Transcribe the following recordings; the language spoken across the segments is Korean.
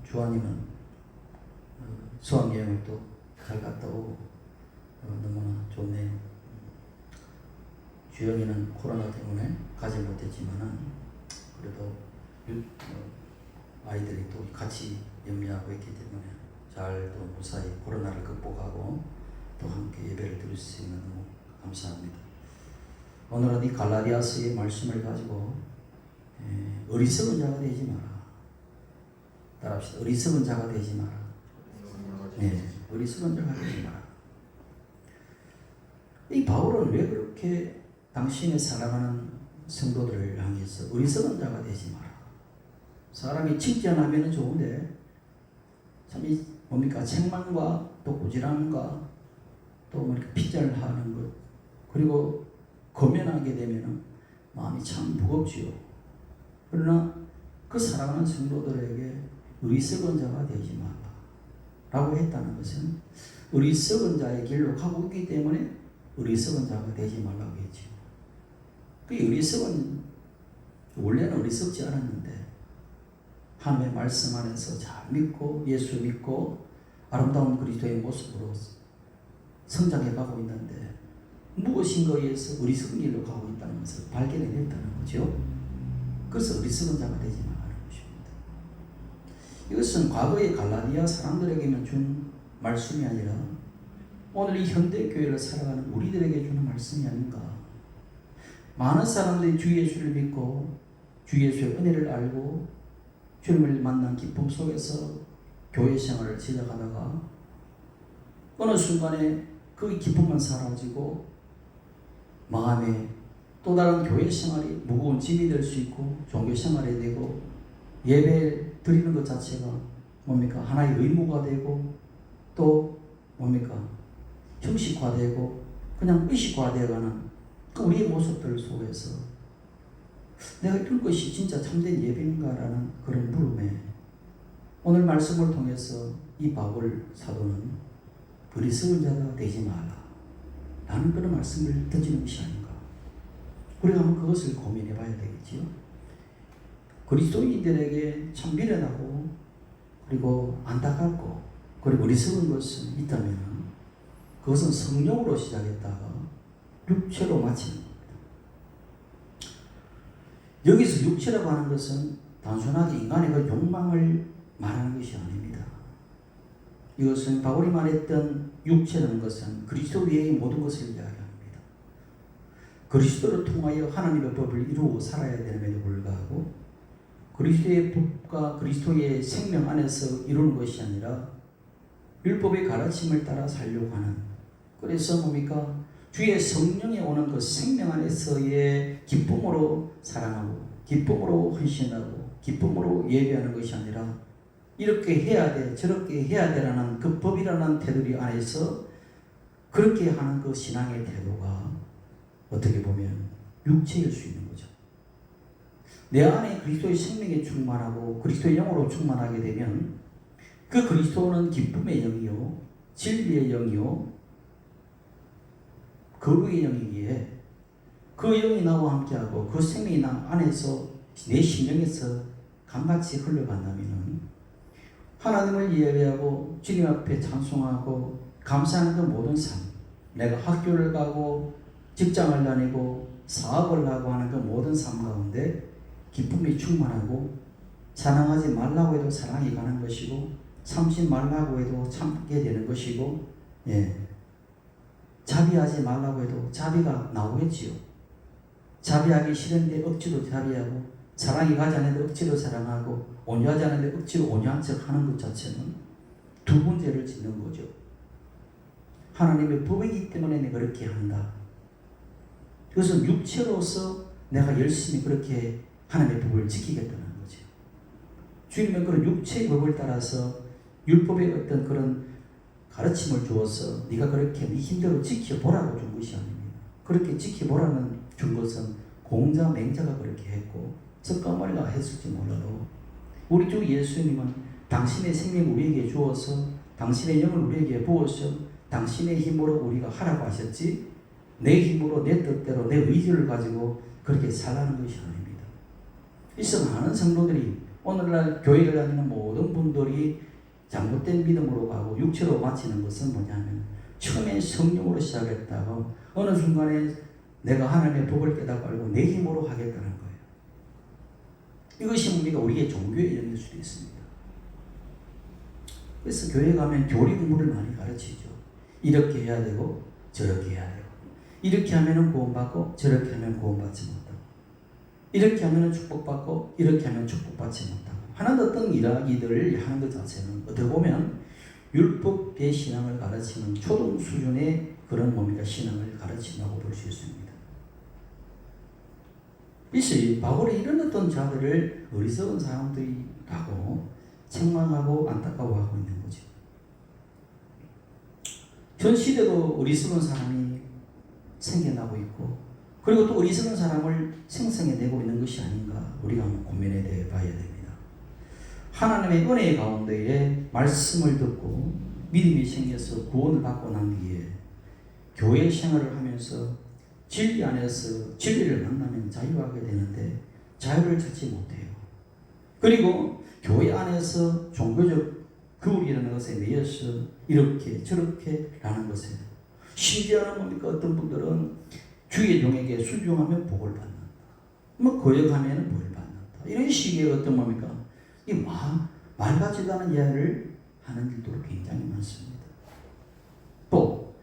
주한이는 수학여행을 또 잘 갔다 오고 너무나 좋네요. 주영이는 코로나 때문에 가지 못했지만은 그래도 아이들이 또 같이 염려하고 있기 때문에 잘 또 무사히 코로나를 극복하고 또 함께 예배를 드릴 수 있는 너무 감사합니다. 오늘은 이 갈라디아서의 말씀을 가지고 어리석은 자가 되지 마라. 따라합시다. 어리석은 자가 되지 마라. 어리석은 자가 되지 마라. 이 바울은 왜 그렇게 당신의 사랑하는 성도들을 향해서 어리석은 자가 되지 마라. 사람이 칭찬하면 좋은데 참 이 뭡니까? 책망과 또 꾸지람과 또 뭐 이렇게 핏자를 하는 것 그리고 거면하게 되면 마음이 참 무겁지요. 그러나 그 사랑하는 성도들에게 어리석은 자가 되지 마라 라고 했다는 것은 어리석은 자의 길로 가고 있기 때문에 어리석은 자가 되지 말라고 했죠. 그 어리석은 원래는 어리석지 않았는데 하나님의 말씀 안에서 잘 믿고 예수 믿고 아름다운 그리스도의 모습으로 성장해가고 있는데 무엇인가에 의해서 어리석은 길로 가고 있다는 것을 발견해냈다는 거죠. 그래서 어리석은 자가 되지 말라는 것입니다. 이것은 과거의 갈라디아 사람들에게만 준 말씀이 아니라 오늘 이 현대교회를 살아가는 우리들에게 주는 말씀이 아닌가. 많은 사람들이 주 예수를 믿고 주 예수의 은혜를 알고 주님을 만난 기쁨 속에서 교회 생활을 시작하다가 어느 순간에 그 기쁨만 사라지고 마음에 또 다른 교회 생활이 무거운 짐이 될 수 있고 종교 생활이 되고 예배 드리는 것 자체가 뭡니까? 하나의 의무가 되고 또 뭡니까? 형식화되고 그냥 의식화되어가는 그 우리의 모습들 속에서 내가 이런 것이 진짜 참된 예배인가라는 그런 물음에 오늘 말씀을 통해서 이 바울 사도는 어리석은 자가 되지 마라 라는 그런 말씀을 던지는 것이 아닌가. 우리가 한번 그것을 고민해 봐야 되겠지요. 그리스도인들에게 참 미련하고 그리고 안타깝고 그리고 어리석은 것은 있다면 그것은 성령으로 시작했다가 육체로 마치는 겁니다. 여기서 육체라고 하는 것은 단순하게 인간의 그 욕망을 말하는 것이 아닙니다. 이것은 바울이 말했던 육체라는 것은 그리스도 외의 모든 것을 이야기합니다. 그리스도를 통하여 하나님의 법을 이루고 살아야 됨에도 불구하고 그리스도의 법과 그리스도의 생명 안에서 이루는 것이 아니라 율법의 가르침을 따라 살려고 하는 그래서 뭡니까? 주의 성령에 오는 그 생명 안에서의 기쁨으로 사랑하고 기쁨으로 헌신하고 기쁨으로 예배하는 것이 아니라 이렇게 해야 돼 저렇게 해야 되라는 그 법이라는 테두리 안에서 그렇게 하는 그 신앙의 태도가 어떻게 보면 육체일 수 있는 거죠. 내 안에 그리스도의 생명에 충만하고 그리스도의 영으로 충만하게 되면 그 그리스도는 기쁨의 영이요 진리의 영이요 거룩의 영이기에 그 영이 나와 함께하고 그 생명이 나 안에서 내 심령에서 강같이 흘러간다면 하나님을 예배하고 주님 앞에 찬송하고 감사하는 그 모든 삶 내가 학교를 가고 직장을 다니고 사업을 하고 하는 그 모든 삶 가운데 기쁨이 충만하고 사랑하지 말라고 해도 사랑이 가는 것이고 참지 말라고 해도 참게 되는 것이고 자비하지 말라고 해도 자비가 나오겠지요. 자비하기 싫은데 억지로 자비하고 사랑이 가지 않는데 억지로 사랑하고 온유하지 않는데 억지로 온유한 척 하는 것 자체는 두 번째를 짓는 거죠. 하나님의 법이기 때문에 내가 그렇게 한다. 그것은 육체로서 내가 열심히 그렇게 하나님의 법을 지키겠다는 거죠. 주님은 그런 육체의 법을 따라서 율법의 어떤 그런 가르침을 주어서 네가 그렇게 네 힘대로 지켜보라고 준 것이 아닙니다. 그렇게 지켜보라는 준 것은 공자 맹자가 그렇게 했고 석가모니가 했을지 몰라도 우리 주 예수님은 당신의 생명 우리에게 주어서 당신의 영을 우리에게 부어서 당신의 힘으로 우리가 하라고 하셨지 내 힘으로 내 뜻대로 내 의지를 가지고 그렇게 살라는 것이 아닙니다. 그래서 많은 성도들이 오늘날 교회를 다니는 모든 분들이 잘못된 믿음으로 가고 육체로 바치는 것은 뭐냐면 처음에 성령으로 시작했다가 어느 순간에 내가 하나님의 복을 깨닫고 알고 내 힘으로 하겠다는 거예요. 이것이 우리가 우리의 종교의 영일 수도 있습니다. 그래서 교회 가면 교리 공부를 많이 가르치죠. 이렇게 해야 되고 저렇게 해야 되고 이렇게 하면 구원받고 저렇게 하면 구원받지 못하고 이렇게 하면 축복받고 이렇게 하면 축복받지 못하고 하나도 어떤 이야기들을 하는 것 자체는 어떻게 보면 율법의 신앙을 가르치는 초등 수준의 그런 뭡니까 신앙을 가르친다고 볼 수 있습니다. 이시 바울이 이런 어떤 자들을 어리석은 사람들이라고 책망하고 안타까워하고 있는 거죠. 전 시대도 어리석은 사람이 생겨나고 있고 그리고 또 어리석은 사람을 생성해내고 있는 것이 아닌가 우리가 한번 고민해 봐야 됩니다. 하나님의 은혜 가운데에 말씀을 듣고 믿음이 생겨서 구원을 받고 난 뒤에 교회 생활을 하면서 진리 안에서 진리를 만나면 자유하게 되는데 자유를 찾지 못해요. 그리고 교회 안에서 종교적 규율이라는 것에 매여서 이렇게 저렇게 라는 것에 심지어는 뭡니까 어떤 분들은 주의 종에게 순종하면 복을 받는다. 뭐 거역하면 벌 받는다. 이런 식의 어떤 뭡니까 이 말 같지도 않은 이야기를 하는 일도 굉장히 많습니다. 또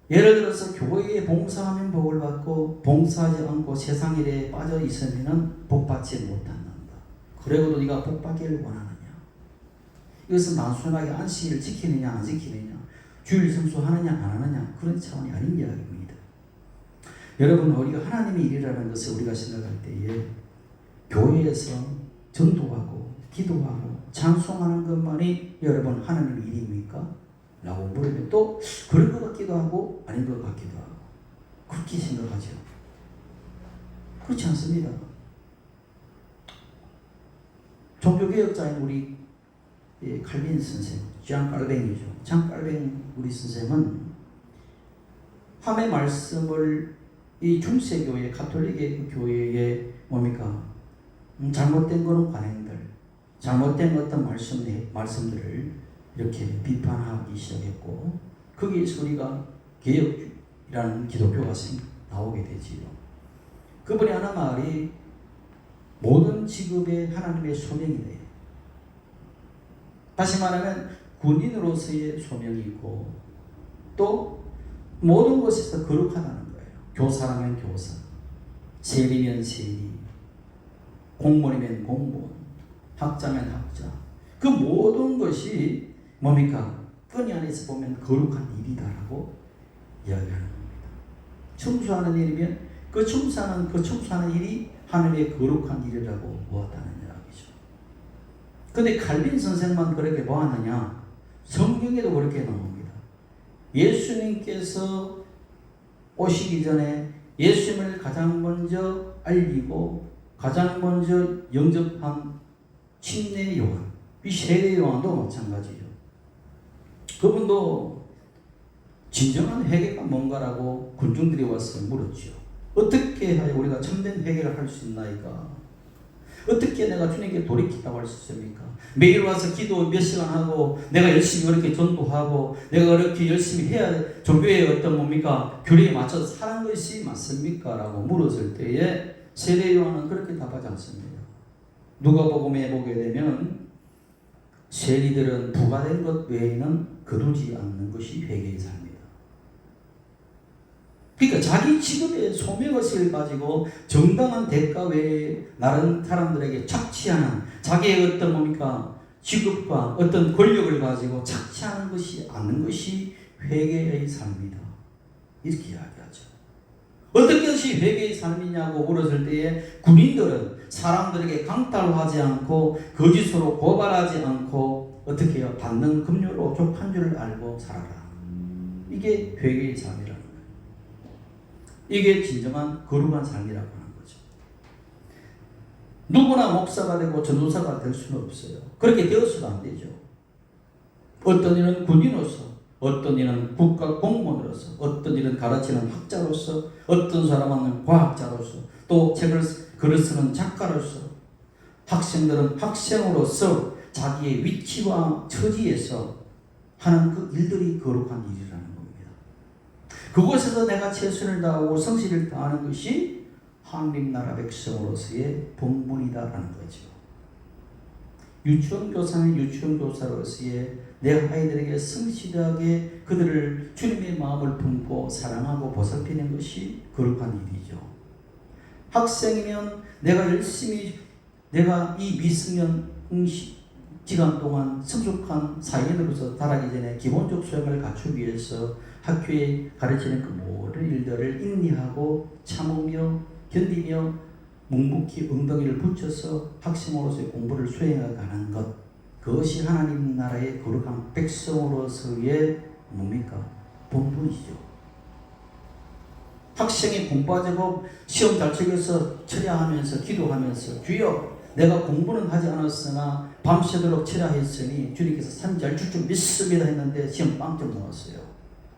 예를 들어서 교회에 봉사하면 복을 받고 봉사하지 않고 세상 일에 빠져 있으면 복받지 못한다. 그래도 네가 복받기를 원하느냐? 이것은 단순하게 안식일을 지키느냐 안 지키느냐 주일 성수하느냐 안 하느냐 그런 차원이 아닌 이야기입니다. 여러분 우리가 하나님의 일이라는 것을 우리가 생각할 때에 교회에서 전도하고 기도하고 찬송하는 것만이 여러분 하나님의 일입니까? 라고 물으면 또 그럴 것 같기도 하고 아닌 것 같기도 하고 그렇게 생각하죠. 그렇지 않습니다. 종교개혁자인 우리 칼빈 선생, 장 깔뱅이죠. 장 깔뱅 우리 선생은 함의 말씀을 이 중세교회 가톨릭의 교회의 뭡니까 잘못된 거는 관행들, 잘못된 어떤 말씀들을 이렇게 비판하기 시작했고 거기에서 우리가 개혁이라는 기독교가 나오게 되지요. 그분이 하는 말이 모든 직업에 하나님의 소명이 돼요. 다시 말하면 군인으로서의 소명이 있고 또 모든 것에서 거룩하다는 거예요. 교사라면 교사, 세리면 세리, 공무원이면 공무원, 학자면 학자. 그 모든 것이 뭡니까? 끈이 안에서 보면 거룩한 일이다라고 이야기하는 겁니다. 청소하는 일이면 그 청소하는 일이 하나님의 거룩한 일이라고 보았다는 이야기죠. 그런데 칼빈 선생만 그렇게 보았느냐? 성경에도 그렇게 나옵니다. 예수님께서 오시기 전에 예수님을 가장 먼저 알리고 가장 먼저 영접한 침례 요한, 이 세례 요한도 마찬가지죠. 그분도 진정한 회개가 뭔가라고 군중들이 와서 물었죠. 어떻게 해야 우리가 참된 회개를 할 수 있나이까? 어떻게 내가 주님께 돌이킨다고 할 수 있습니까? 매일 와서 기도 몇 시간 하고 내가 열심히 그렇게 전도하고 내가 그렇게 열심히 해야 종교의 어떤 뭡니까? 규례에 맞춰서 사는 것이 맞습니까? 라고 물었을 때에 세례 요한은 그렇게 답하지 않습니다. 누가복음에 보게 되면 세리들은 부과된 것 외에는 거두지 않는 것이 회개의 삶이다. 그러니까 자기 직업의 소명의식을 가지고 정당한 대가 외에 다른 사람들에게 착취하는 자기의 어떤 뭡니까 직업과 어떤 권력을 가지고 착취하는 것이 않는 것이 회개의 삶이다. 이렇게 이야기하죠. 어떻게 것이 회개의 삶이냐고 물었을 때에 군인들은 사람들에게 강탈하지 않고 거짓으로 고발하지 않고 어떻게 해요? 받는 급료로 족한 줄을 알고 살아라. 이게 회개의 삶이라는 거예요. 이게 진정한 거룩한 삶이라고 하는 거죠. 누구나 목사가 되고 전도사가 될 수는 없어요. 그렇게 되어서도 안 되죠. 어떤 이는 군인으로서, 어떤 이는 국가 공무원으로서, 어떤 이는 가르치는 학자로서, 어떤 사람은 과학자로서, 또 책을 글을 쓰는 작가로서 학생들은 학생으로서 자기의 위치와 처지에서 하는 그 일들이 거룩한 일이라는 겁니다. 그곳에서 내가 최선을 다하고 성실을 다하는 것이 하나님 나라 백성으로서의 본분이다라는 거죠. 유치원 교사는 유치원 교사로서의 내 아이들에게 성실하게 그들을 주님의 마음을 품고 사랑하고 보살피는 것이 거룩한 일이죠. 학생이면 내가 열심히 내가 이 미성년 기간 동안 성숙한 사회인으로서 자라기 전에 기본적 소양을 갖추기 위해서 학교에 가르치는 그 모든 일들을 인내하고 참으며 견디며 묵묵히 엉덩이를 붙여서 학생으로서의 공부를 수행해가는 것, 그것이 하나님 나라의 거룩한 백성으로서의 뭡니까? 본분이죠. 학생이 공부하자고 시험 잘 치고서 철야하면서 기도하면서 주여 내가 공부는 하지 않았으나 밤새도록 철야했으니 주님께서 산 잘 줄 줄 믿습니다 했는데 시험 빵점 나왔어요.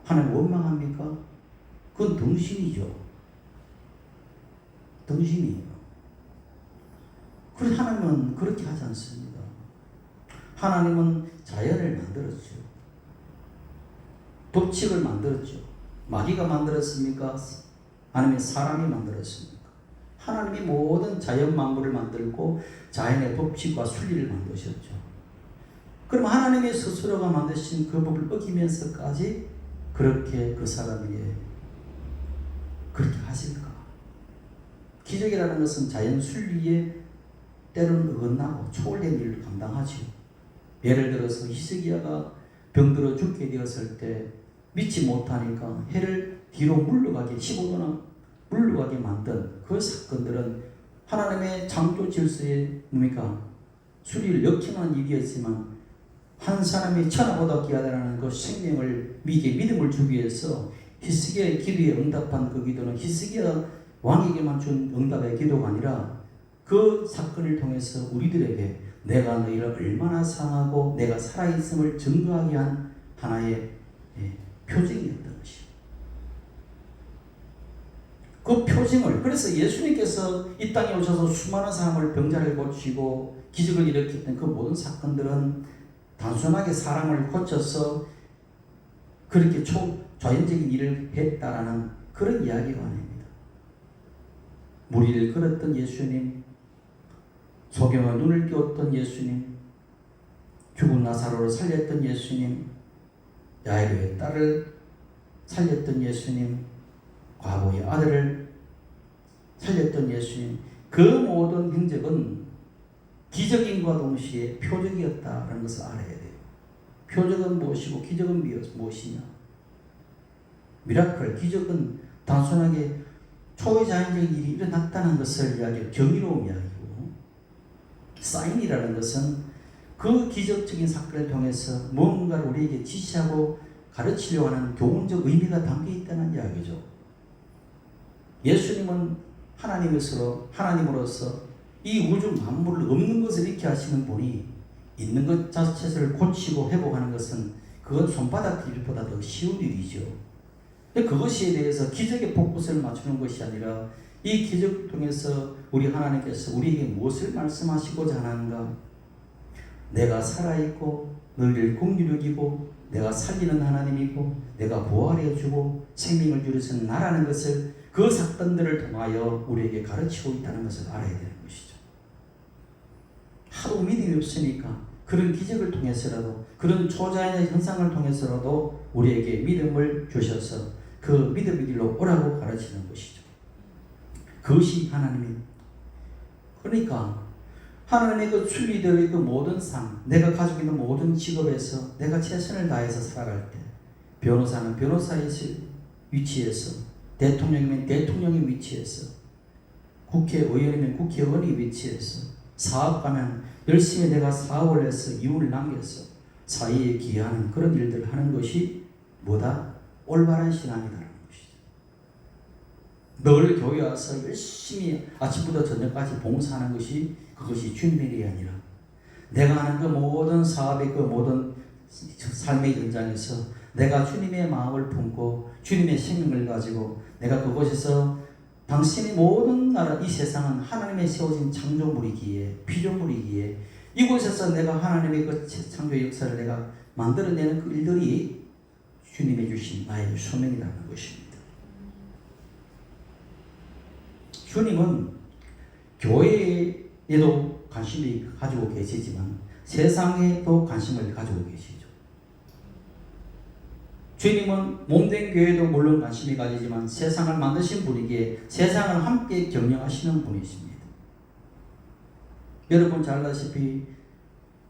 하나님 원망합니까? 그건 덩신이죠. 덩신이에요. 그런데 하나님은 그렇게 하지 않습니다. 하나님은 자연을 만들었죠. 법칙을 만들었죠. 마귀가 만들었습니까? 아니면 사람이 만들었습니까? 하나님이 모든 자연 만물을 만들고 자연의 법칙과 순리를 만드셨죠. 그럼 하나님의 스스로가 만드신 그 법을 어기면서까지 그렇게 그 사람에게 그렇게 하실까? 기적이라는 것은 자연 순리에 때로는 어긋나고 초월된 일을 감당하죠. 예를 들어서 히스기야가 병들어 죽게 되었을 때 믿지 못하니까 해를 뒤로 물러가게 15도나 물러가게 만든 그 사건들은 하나님의 창조 질서의 뭡니까? 순리를 역행하는 일이었지만 한 사람이 천하보다 귀하다는 그 생명을 믿음을 주기 위해서 히스기야의 기도에 응답한 그 기도는 히스기야 왕에게만 준 응답의 기도가 아니라 그 사건을 통해서 우리들에게 내가 너희를 얼마나 사랑하고 내가 살아있음을 증거하게 한 하나의 표징이었던 것이요. 그 표징을 그래서 예수님께서 이 땅에 오셔서 수많은 사람을 병자를 고치고 기적을 일으켰던 그 모든 사건들은 단순하게 사람을 고쳐서 그렇게 초자연적인 일을 했다라는 그런 이야기가 아닙니다. 무리를 걸었던 예수님, 소경의 눈을 띄웠던 예수님, 죽은 나사로를 살렸던 예수님, 야이로의 딸을 살렸던 예수님, 과부의 아들을 살렸던 예수님, 그 모든 행적은 기적인과 동시에 표적이었다는 것을 알아야 돼요. 표적은 무엇이고 기적은 무엇이냐? 미라클, 기적은 단순하게 초자연적인 일이 일어났다는 것을 이야기해요. 경이로운 이야기고, 사인이라는 것은 그 기적적인 사건을 통해서 무언가를 우리에게 지시하고 가르치려고 하는 교훈적 의미가 담겨 있다는 이야기죠. 예수님은 하나님으로서 이 우주 만물을 없는 것을 잃게 하시는 분이 있는 것 자체를 고치고 회복하는 것은 그건 손바닥 일보다 더 쉬운 일이죠. 그것에 대해서 기적의 포커스를 맞추는 것이 아니라 이 기적을 통해서 우리 하나님께서 우리에게 무엇을 말씀하시고자 하는가? 내가 살아있고 너희를 긍휼히 여기고 내가 살리는 하나님이고 내가 부활해주고 생명을 주시는 나라는 것을 그 사건들을 통하여 우리에게 가르치고 있다는 것을 알아야 되는 것이죠. 하도 믿음이 없으니까 그런 기적을 통해서라도 그런 초자연의 현상을 통해서라도 우리에게 믿음을 주셔서 그 믿음의 길로 오라고 가르치는 것이죠. 그것이 하나님입니다. 그러니까 하나님의 그 순리들의 그 모든 삶, 내가 가지고 있는 모든 직업에서 내가 최선을 다해서 살아갈 때, 변호사는 변호사의 위치에서, 대통령이면 대통령의 위치에서, 국회의원이면 국회의원의 위치에서, 사업가면 열심히 내가 사업을 해서 이윤을 남겨서 사회에 기여하는 그런 일들을 하는 것이 뭐다? 올바른 신앙이다라는 것이죠. 늘 교회 와서 열심히 아침부터 저녁까지 봉사하는 것이 그것이 주님의 일이 아니라 내가 하는 그 모든 사업의 그 모든 삶의 현장에서 내가 주님의 마음을 품고 주님의 생명을 가지고 내가 그곳에서 당신의 모든 나라 이 세상은 하나님의 세워진 창조물이기에 피조물이기에 이곳에서 내가 하나님의 그 창조 역사를 내가 만들어내는 그 일들이 주님이 주신 나의 소명이라는 것입니다. 주님은 교회에도 관심이 가지고 계시지만 세상에도 관심을 가지고 계시죠. 주님은 몸된 교회도 물론 관심이 가지지만 세상을 만드신 분이기에 세상을 함께 경영하시는 분이십니다. 여러분 잘 아시다시피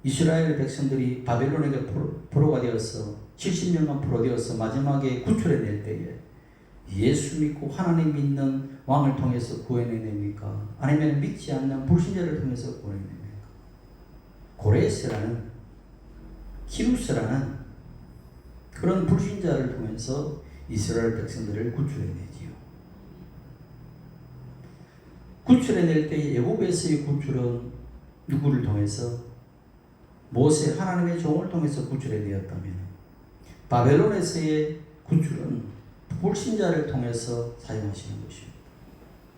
이스라엘 백성들이 바벨론에게 포로가 되어서 70년간 포로되어서 마지막에 구출해낼 때에 예수 믿고 하나님 믿는 왕을 통해서 구해내냅니까? 아니면 믿지 않는 불신자를 통해서 구해내냅니까? 고레스라는 키루스라는 그런 불신자를 통해서 이스라엘 백성들을 구출해내지요. 구출해낼 때 애굽에서의 구출은 누구를 통해서? 모세 하나님의 종을 통해서 구출해내었다면 바벨론에서의 구출은 불신자를 통해서 사용하시는 것입니다.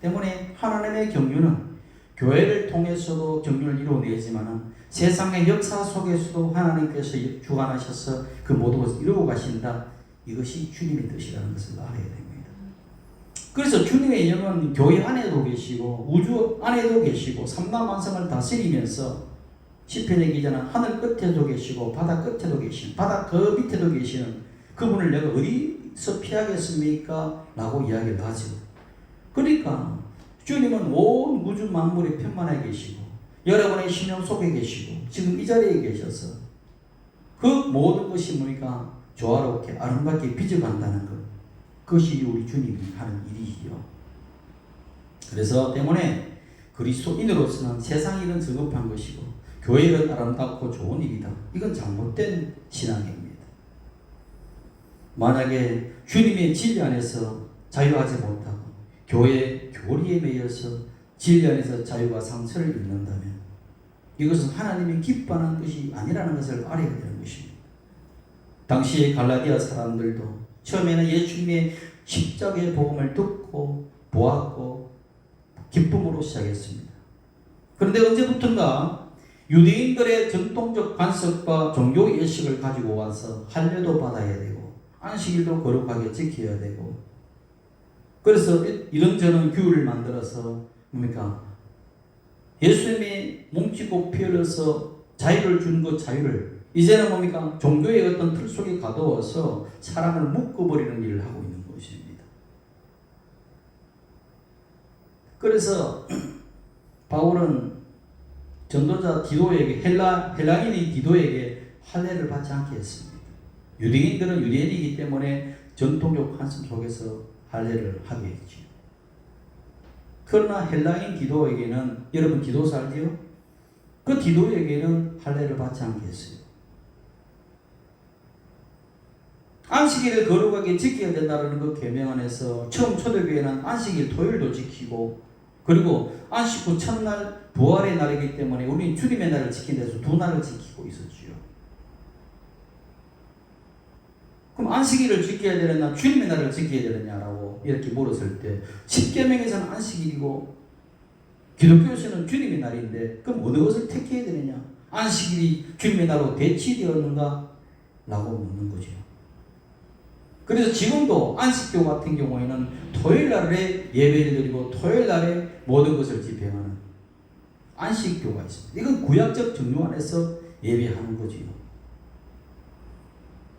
때문에 하나님의 경륜은 교회를 통해서도 경륜을 이루어내지만 세상의 역사 속에서도 하나님께서 주관하셔서 그 모든 것을 이루어 가신다. 이것이 주님의 뜻이라는 것을 알아야 됩니다. 그래서 주님의 영은 교회 안에도 계시고 우주 안에도 계시고 삼라만상을 다스리면서 시편의 기자는 하늘 끝에도 계시고 바다 끝에도 계시는 바다 그 밑에도 계시는 그분을 내가 어디서 피하겠습니까? 라고 이야기를 하죠. 그러니까 주님은 온 우주 만물에 편만해 계시고 여러분의 심령 속에 계시고 지금 이 자리에 계셔서 그 모든 것이 뭡니까? 조화롭게 아름답게 빚어간다는 것. 그것이 우리 주님이 하는 일이지요. 그래서 때문에 그리스도인으로서는 세상 일은 저급한 것이고 교회는 아름답고 좋은 일이다. 이건 잘못된 신앙입니다. 만약에 주님의 진리 안에서 자유하지 못하고 교회 교리에 매여서 진리 안에서 자유와 상처를 입는다면 이것은 하나님이 기뻐하는 것이 아니라는 것을 알아야 되는 것입니다. 당시의 갈라디아 사람들도 처음에는 예수님의 십자가의 복음을 듣고 보았고 기쁨으로 시작했습니다. 그런데 언제부턴가 유대인들의 전통적 관습과 종교 예식을 가지고 와서 할례도 받아야 되고 안식일도 거룩하게 지켜야 되고 그래서 이런저런 규율을 만들어서 뭡니까? 예수님이 몸치고 피 흘려서 자유를 준 그 자유를 이제는 뭡니까? 종교의 어떤 틀 속에 가두어서 사람을 묶어버리는 일을 하고 있는 것입니다. 그래서 바울은 전도자 디도에게 헬라인이 디도에게 할례를 받지 않게 했습니다. 유대인들은 유대인이기 때문에 전통적 관습 속에서 할례를 하게 했죠. 그러나 헬라인 디도에게는 여러분 디도서 알지요? 그 디도에게는 할례를 받지 않게 했어요. 안식일을 거룩하게 지켜야 된다는 그 계명 안에서 처음 초대교회는 안식일 토요일도 지키고 그리고 안식 후 첫날 부활의 날이기 때문에 우리는 주님의 날을 지킨 데서 두 날을 지키고 있었지요. 그럼 안식일을 지켜야 되느냐 주님의 날을 지켜야 되느냐라고 이렇게 물었을 때 십계명에서는 안식일이고 기독교에서는 주님의 날인데 그럼 어느 것을 택해야 되느냐? 안식일이 주님의 날로 대치되었는가? 라고 묻는 거죠. 그래서 지금도 안식교 같은 경우에는 토요일 날에 예배를 드리고 토요일 날에 모든 것을 집행하는 안식교가 있습니다. 이건 구약적 정령 안에서 예배하는 거지요.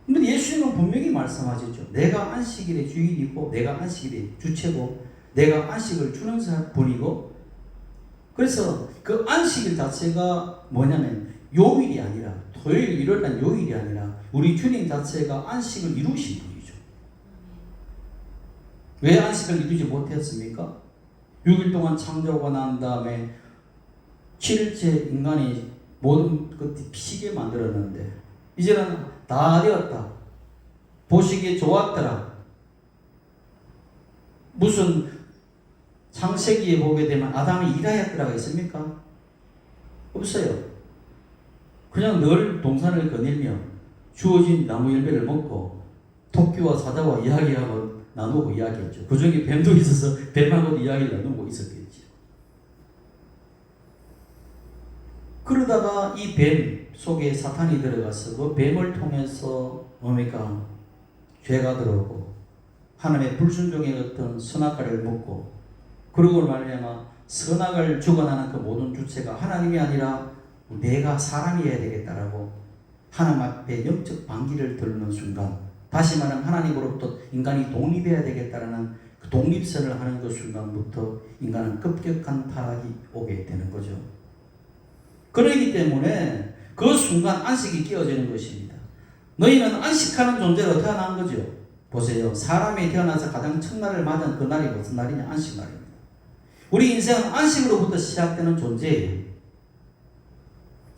근데 예수님은 분명히 말씀하셨죠. 내가 안식일의 주인이고 내가 안식일의 주체고 내가 안식을 주는 분이고 그래서 그 안식일 자체가 뭐냐면 요일이 아니라 토요일 일요일 날 요일이 아니라 우리 주님 자체가 안식을 이루신 분이죠. 왜 안식을 이루지 못했습니까? 6일 동안 창조가 난 다음에 7일째 인간이 모든 것들이 피시게 만들었는데 이제는 다 되었다. 보시기에 좋았더라. 무슨 창세기에 보게 되면 아담이 일하였더라가 있습니까? 없어요. 그냥 늘 동산을 거닐며 주어진 나무 열매를 먹고 토끼와 사자와 이야기하고 나누고 이야기했죠. 그 중에 뱀도 있어서 뱀하고도 이야기를 나누고 있었겠죠. 그러다가 이 뱀 속에 사탄이 들어가서 그 뱀을 통해서 뭡니까? 죄가 들어오고 하나님의 불순종의 어떤 선악과를 먹고 그러고 말미암아 선악을 주관하는 그 모든 주체가 하나님이 아니라 내가 사람이어야 되겠다라고 하나님 앞에 영적 반기를 들는 순간, 다시 말하면 하나님으로부터 인간이 독립해야 되겠다라는 그 독립선을 하는 그 순간부터 인간은 급격한 타락이 오게 되는 거죠. 그러기 때문에 그 순간 안식이 깨어지는 것입니다. 너희는 안식하는 존재로 태어난 거죠. 보세요. 사람이 태어나서 가장 첫날을 맞은 그 날이 무슨 날이냐? 안식날입니다. 우리 인생은 안식으로부터 시작되는 존재예요.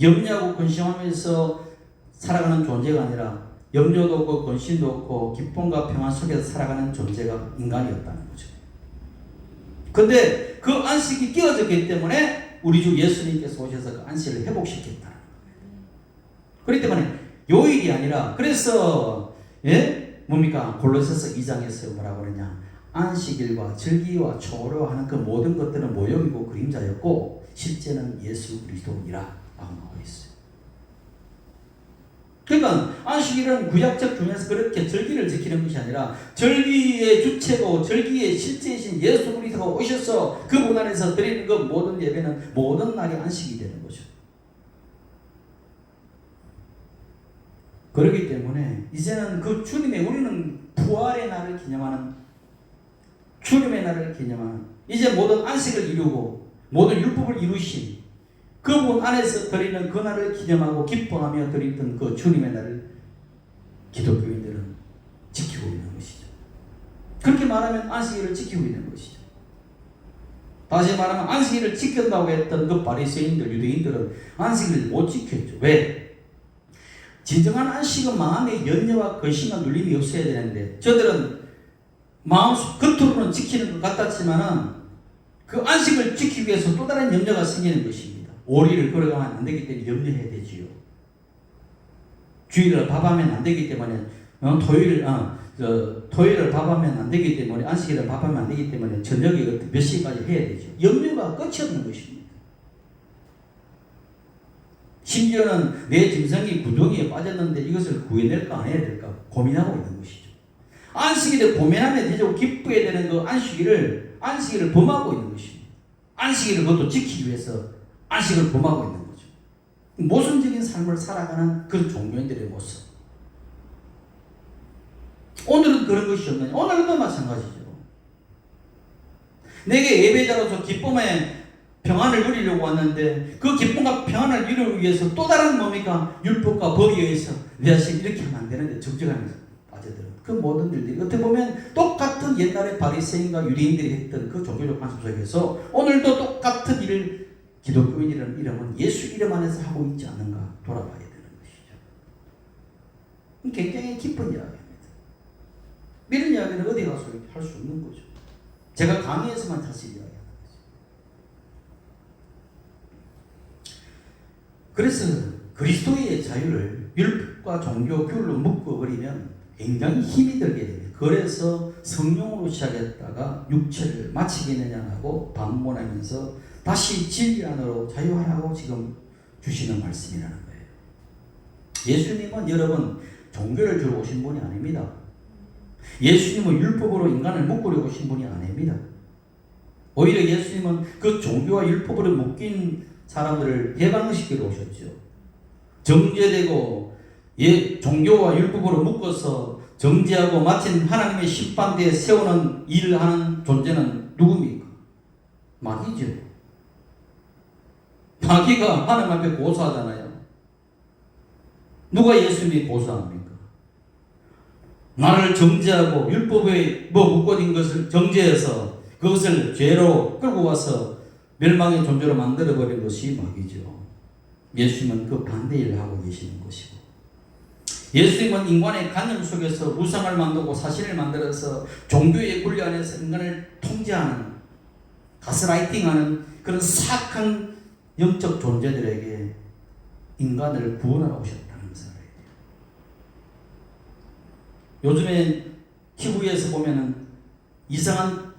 염려하고 근심하면서 살아가는 존재가 아니라 염려도 없고 근심도 없고 기쁨과 평안 속에서 살아가는 존재가 인간이었다는 거죠. 근데 그 안식이 깨어졌기 때문에 우리 주 예수님께서 오셔서 그 안식을 회복시켰다는 거예요. 그렇기 때문에 요일이 아니라, 그래서 뭡니까? 골로새서 2장에서 뭐라고 그러냐? 안식일과 절기와 초로하는 그 모든 것들은 모형이고 그림자였고 실제는 예수 그리스도이라 라고 나와 있어요. 그러니까 안식일은 구약적 중에서 그렇게 절기를 지키는 것이 아니라 절기의 주체고 절기의 실제이신 예수 그리스도가 오셔서 그분 안에서 드리는 그 모든 예배는 모든 날이 안식이 되는 거죠. 그렇기 때문에 이제는 그 주님의, 우리는 부활의 날을 기념하는, 주님의 날을 기념하는, 이제 모든 안식을 이루고 모든 율법을 이루신 그분 안에서 드리는 그 날을 기념하고 기뻐하며 드리던 그 주님의 날을 기독교인들은 지키고 있는 것이죠. 그렇게 말하면 안식일을 지키고 있는 것이죠. 다시 말하면 안식일을 지킨다고 했던 그 바리새인들, 유대인들은 안식일을 못 지켰죠. 왜? 진정한 안식은 마음의 염려와 근심과 눌림이 없어야 되는데, 저들은 마음 겉으로는 지키는 것 같았지만은 그 안식을 지키기 위해서 또 다른 염려가 생기는 것입니다. 오리를 걸어가면 안 되기 때문에 염려해야 되지요. 주일을 밥하면 안 되기 때문에 토요일을 밥하면 안 되기 때문에, 안식일을 밥하면 안 되기 때문에 저녁에 몇 시까지 해야 되죠. 염려가 끝이 없는 것입니다. 심지어는 내 짐승이 구덩이에 빠졌는데 이것을 구해낼까 안 해야 될까 고민하고 있는 것이죠. 안식일에 고민하면 되죠. 기뻐야 되는 그 안식일을 범하고 있는 것입니다. 안식일을 그것도 지키기 위해서 안식을 범하고 있는 거죠. 모순적인 삶을 살아가는 그런 종교인들의 모습. 오늘은 그런 것이 없느냐? 오늘도 마찬가지죠. 내게 예배자로서 기쁨의 평안을 누리려고 왔는데 그 기쁨과 평안을 이루기 위해서 또 다른 뭡니까? 율법과 법에 의해서 내 자신 이렇게 하면 안 되는데 적적하면서 빠져들어. 그 모든 일들이 어떻게 보면 똑같은 옛날에 바리새인과 유대인들이 했던 그 종교적 관습 속에서 오늘도 똑같은 일을 기독교인이라는 이름은 예수 이름 안에서 하고 있지 않은가 돌아봐야 되는 것이죠. 굉장히 기쁜 이야기입니다. 이런 이야기는 어디 가서 할 수 없는 거죠. 제가 강의에서만 사실 이야기하는 거죠. 그래서 그리스도의 자유를 율법과 종교 규율로 묶어버리면 굉장히 힘이 들게 됩니다. 그래서 성령으로 시작했다가 육체를 마치겠느냐고 반문하면서 다시 진리 안으로 자유하라고 지금 주시는 말씀이라는 거예요. 예수님은 여러분 종교를 주러 오신 분이 아닙니다. 예수님은 율법으로 인간을 묶으려 오신 분이 아닙니다. 오히려 예수님은 그 종교와 율법으로 묶인 사람들을 해방시키러 오셨죠. 정죄되고 종교와 율법으로 묶어서 정죄하고 마침 하나님의 심판대에 세우는 일을 하는 존재는 누굽니까? 마귀죠. 마귀가 하나님 앞에 고소하잖아요. 누가 예수님이 고소합니까? 나를 정죄하고 율법에 묶어진 것을 정죄해서 그것을 죄로 끌고 와서 멸망의 존재로 만들어버린 것이 마귀죠. 예수님은 그 반대 일을 하고 계시는 것이고, 예수님은 인간의 관념 속에서 우상을 만들고 사실을 만들어서 종교의 권리 안에서 인간을 통제하는, 가스라이팅하는 그런 사악한 영적 존재들에게 인간을 구원하러 오셨다는 것을 알아야 돼요. 요즘에 TV에서 보면은 이상한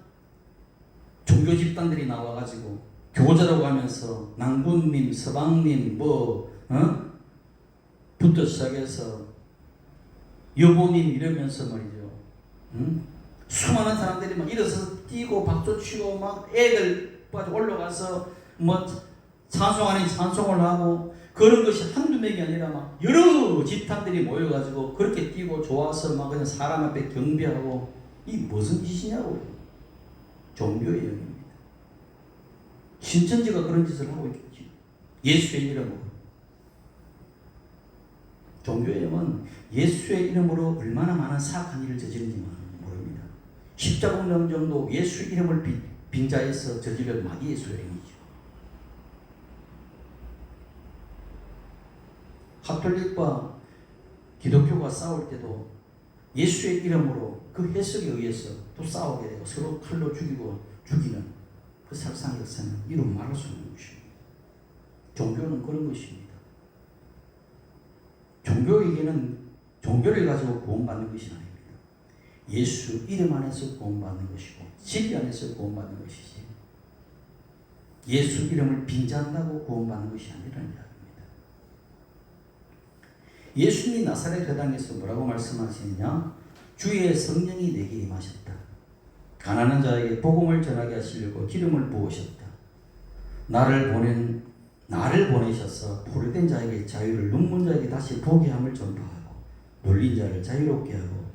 종교 집단들이 나와가지고 교자라고 하면서 남군님, 서방님, 부터 시작해서 여보님 이러면서 말이죠. 수많은 사람들이 막 일어서서 뛰고 박수 치고 막 애들까지 올라가서 뭐 찬송 아닌 찬송을 하고 그런 것이 한두 명이 아니라 막 여러 집단들이 모여가지고 그렇게 뛰고 좋아서 막 그냥 사람 앞에 경배하고 이 무슨 짓이냐고. 종교의 영입니다. 신천지가 그런 짓을 하고 있겠지. 예수의 이름으로. 종교의 영은 예수의 이름으로 얼마나 많은 사악한 일을 저지른지 모릅니다. 십자군령 정도 예수 이름을 빙자해서 저지른 마귀의 소행이죠. 가톨릭과 기독교가 싸울 때도 예수의 이름으로 그 해석에 의해서 또 싸우게 되고 서로 칼로 죽이는 그 살상 역사는 이루 말할 수 없는 것입니다. 종교는 그런 것입니다. 종교에게는 종교를 가지고 구원받는 것이 아닙니다. 예수 이름 안에서 구원받는 것이고 진리 안에서 구원받는 것이지 예수 이름을 빙자한다고 구원받는 것이 아니라는 이야기입니다. 예수님이 나사렛 회당에서 뭐라고 말씀하시느냐? 주의 성령이 내게 임하셨다. 가난한 자에게 복음을 전하게 하시려고 기름을 부으셨다. 나를 보내셔서 포로된 자에게 자유를, 눈먼 자에게 다시 보게 함을 전파하고 눌린 자를 자유롭게 하고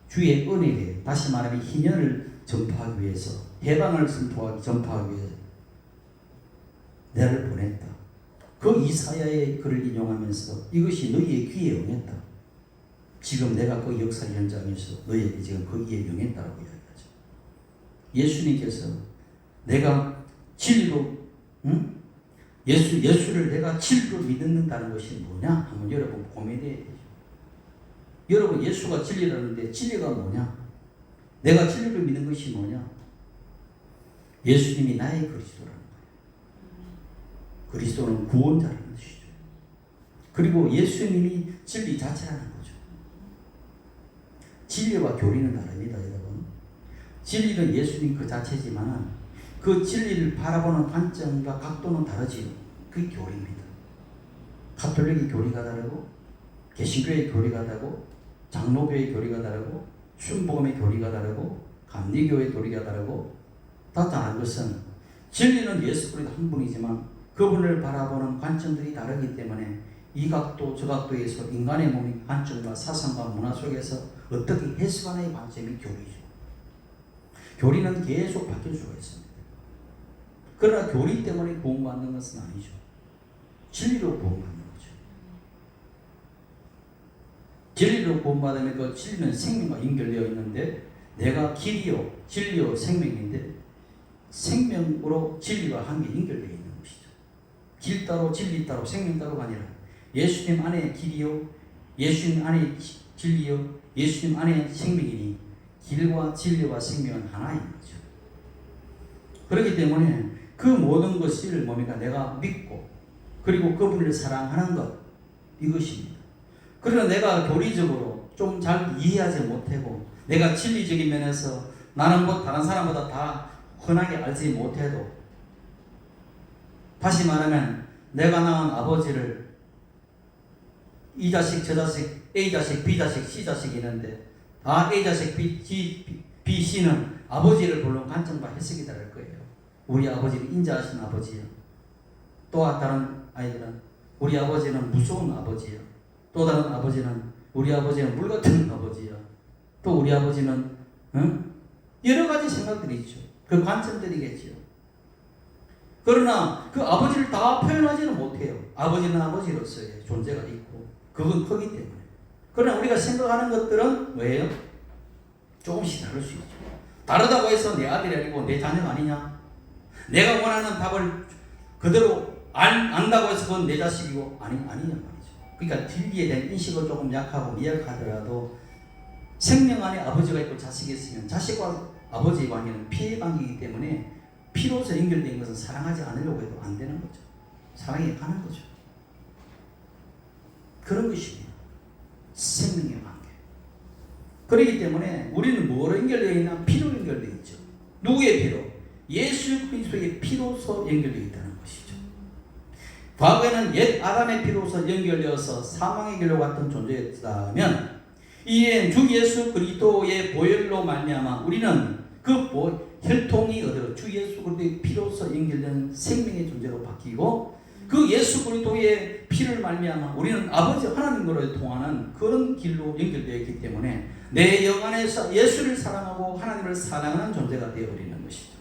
주의 은혜에 다시 말하면 희년을 전파하기 위해서 해방을 전파하기 위해서 나를 보냈다. 그 이사야의 글을 인용하면서 이것이 너희의 귀에 응했다. 지금 내가 그 역사 현장에서 너희에게 지금 그 귀에 응했다고 이야기하죠. 예수님께서 내가 진리로 예수를 내가 진리로 믿는다는 것이 뭐냐? 한번 여러분 고민해야 되죠. 여러분 예수가 진리라는데 진리가 뭐냐? 내가 진리로 믿는 것이 뭐냐? 예수님이 나의 그리스도라는 거예요. 그리스도는 구원자라는 것이죠. 그리고 예수님이 진리 자체라는 거죠. 진리와 교리는 다릅니다, 여러분. 진리는 예수님 그 자체지만 그 진리를 바라보는 관점과 각도는 다르지요. 그게 교리입니다. 가톨릭의 교리가 다르고 개신교의 교리가 다르고 장로교의 교리가 다르고 순복음의 교리가 다르고 감리교의 교리가 다르고 다 다른 것은 진리는 예수 그리스도 한 분이지만 그분을 바라보는 관점들이 다르기 때문에 이 각도 저 각도에서 인간의 몸의 관점과 사상과 문화 속에서 어떻게 해석하느냐의 관점이 교리죠. 교리는 계속 바뀔 수가 있습니다. 그러나 교리 때문에 구원받는 것은 아니죠. 진리로 구원받는 거죠. 진리로 구원받으면 그 진리는 생명과 연결되어 있는데 내가 길이요 진리요 생명인데 생명으로 진리와 함께 연결되어 있는 것이죠. 길 따로 진리 따로 생명 따로가 아니라 예수님 안에 길이요 예수님 안에 진리요 예수님 안에 생명이니 길과 진리와 생명은 하나인 거죠. 그렇기 때문에 그 모든 것을 뭡니까? 내가 믿고 그리고 그분을 사랑하는 것 이것입니다. 그러나 내가 교리적으로 좀 잘 이해하지 못하고 내가 진리적인 면에서 나는 뭐 다른 사람보다 다 흔하게 알지 못해도 다시 말하면 내가 낳은 아버지를 이 자식 저 자식 A 자식 B 자식 C 자식이 있는데 다 A 자식 B C는 아버지를 보는 관점과 해석이 다를 거예요. 우리 아버지는 인자하신 아버지요. 또 다른 아이들은 우리 아버지는 무서운 아버지요. 또 다른 아버지는 우리 아버지는 물같은 아버지요. 또 우리 아버지는 여러 가지 생각들이 있죠. 그 관점들이겠죠. 그러나 그 아버지를 다 표현하지는 못해요. 아버지는 아버지로서의 존재가 있고 그건 크기 때문에. 그러나 우리가 생각하는 것들은 뭐예요? 조금씩 다를 수 있죠. 다르다고 해서 내 아들이 아니고 내 자녀가 아니냐? 내가 원하는 답을 그대로 안다고 해서 그건 내 자식이고 아니냐 말이죠. 그러니까 진리에 대한 인식을 조금 약하고 미약하더라도 생명 안에 아버지가 있고 자식이 있으면 자식과 아버지의 관계는 피해 관계이기 때문에 피로서 연결된 것은 사랑하지 않으려고 해도 안 되는 거죠. 사랑해 가는 거죠. 그런 것입니다. 생명의 관계. 그렇기 때문에 우리는 뭐로 연결되어 있나? 피로 연결되어 있죠. 누구의 피로? 예수 그리스도의 피로서 연결되어 있다는 것이죠. 과거에는 옛 아담의 피로서 연결되어서 사망의 길로 갔던 존재였다면 이제는 주 예수 그리스도의 보혈로 말미암아 우리는 그 혈통이 어디로 주 예수 그리스도의 피로서 연결된 생명의 존재로 바뀌고 그 예수 그리스도의 피를 말미암아 우리는 아버지 하나님으로 통하는 그런 길로 연결되어 있기 때문에 내 영 안에서 예수를 사랑하고 하나님을 사랑하는 존재가 되어버리는 것이죠.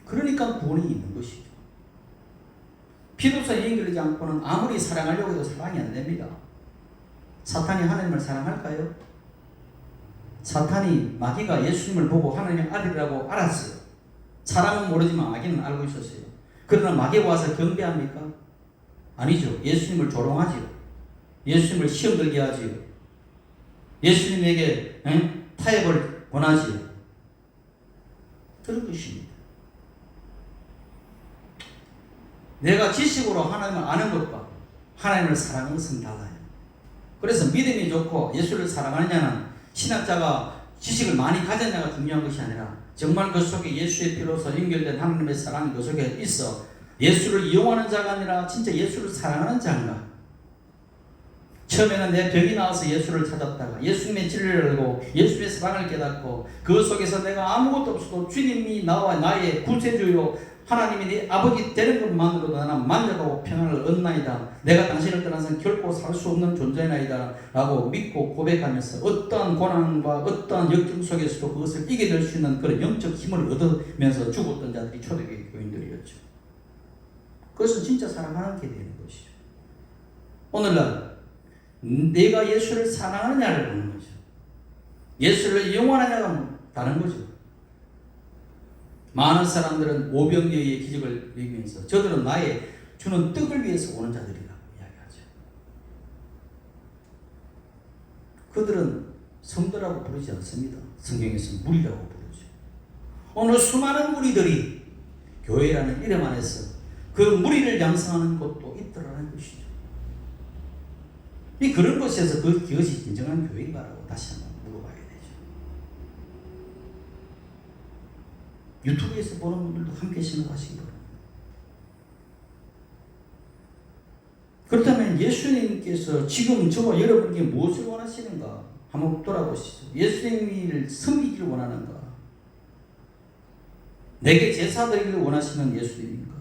그러니까 구원이 있는 것이죠. 피로서 연결되지 않고는 아무리 사랑하려고 해도 사랑이 안 됩니다. 사탄이 하나님을 사랑할까요? 사탄이 마귀가 예수님을 보고 하나님의 아들이라고 알았어요. 사람은 모르지만 마귀는 알고 있었어요. 그러나 마귀가 와서 경배합니까? 아니죠. 예수님을 조롱하지요. 예수님을 시험 들게 하지요. 예수님에게 타협을 권하지요. 그런 것입니다. 내가 지식으로 하나님을 아는 것과 하나님을 사랑하는 것은 달라요. 그래서 믿음이 좋고 예수를 사랑하느냐는 신학자가 지식을 많이 가졌냐가 중요한 것이 아니라 정말 그 속에 예수의 피로서 연결된 하나님의 사랑이 그 속에 있어 예수를 이용하는 자가 아니라 진짜 예수를 사랑하는 자인가. 처음에는 내 병이 나와서 예수를 찾았다가 예수님의 진리를 알고 예수의 사랑을 깨닫고 그 속에서 내가 아무것도 없어도 주님이 나와 나의 구세주요 하나님이 네 아버지 되는 것만으로도 나는 만족하고 평안을 얻나이다. 내가 당신을 떠나서는 결코 살 수 없는 존재나이다 라고 믿고 고백하면서 어떠한 고난과 어떠한 역경 속에서도 그것을 이겨낼 수 있는 그런 영적 힘을 얻으면서 죽었던 자들이 초대교회 교인들이었죠. 그것은 진짜 사랑하는 게 되는 것이죠. 오늘날 내가 예수를 사랑하느냐를 보는 거죠. 예수를 이용하느냐가 다른 거죠. 많은 사람들은 오병이어의 기적을 믿으면서 저들은 나의 주는 떡을 위해서 오는 자들이라고 이야기하죠. 그들은 성도라고 부르지 않습니다. 성경에서 무리라고 부르죠. 오늘 수많은 무리들이 교회라는 이름 안에서 그 무리를 양성하는 곳도 있더라는 것이죠. 이 그런 곳에서 그것이 진정한 교회인가라고 다시 한번 물어봐야 되죠. 유튜브에서 보는 분들도 함께 생각하시기 바랍니다. 그렇다면 예수님께서 지금 저와 여러분에게 무엇을 원하시는가 한번 돌아보시죠. 예수님을 섬기기를 원하는가? 내게 제사 드리기를 원하시는 예수님인가?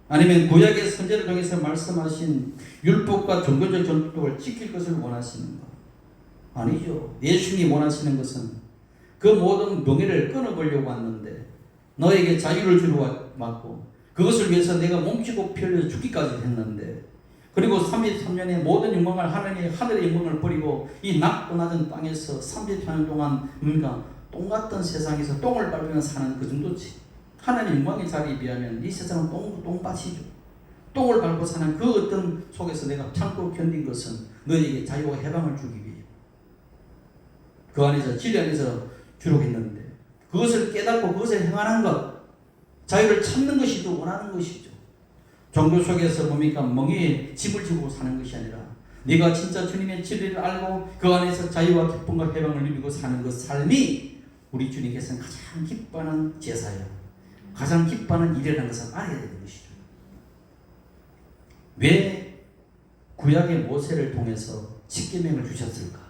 아니면 구약의 선지자를 통해서 말씀하신 율법과 종교적 전통을 지킬 것을 원하시는가? 아니죠. 예수님이 원하시는 것은 그 모든 명예를 끊어보려고 왔는데 너에게 자유를 주러 왔고 그것을 위해서 내가 몸치고 피 흘려 죽기까지 했는데 그리고 33년의 모든 영광을 하늘의 영광을 버리고 이 낮고 낮은 땅에서 33년 동안 똥 같은 세상에서 똥을 밟으며 사는 그 정도지. 하나님 영광의 자리에 비하면 이 세상은 똥밭이죠. 똥을 밟고 사는 그 어떤 속에서 내가 참고 견딘 것은 너에게 자유와 해방을 주기 위해 그 안에서 진리 안에서 주로 했는데 그것을 깨닫고 그것을 행하는 것 자유를 찾는 것이 더 원하는 것이죠. 종교 속에서 뭡니까? 멍에에 짐을 지고 사는 것이 아니라 네가 진짜 주님의 진리를 알고 그 안에서 자유와 기쁨과 해방을 누리고 사는 그 삶이 우리 주님께서는 가장 기뻐하는 제사예요. 가장 기뻐하는 일이라는 것을 알아야 되는 것이죠. 왜 구약의 모세를 통해서 십계명을 주셨을까?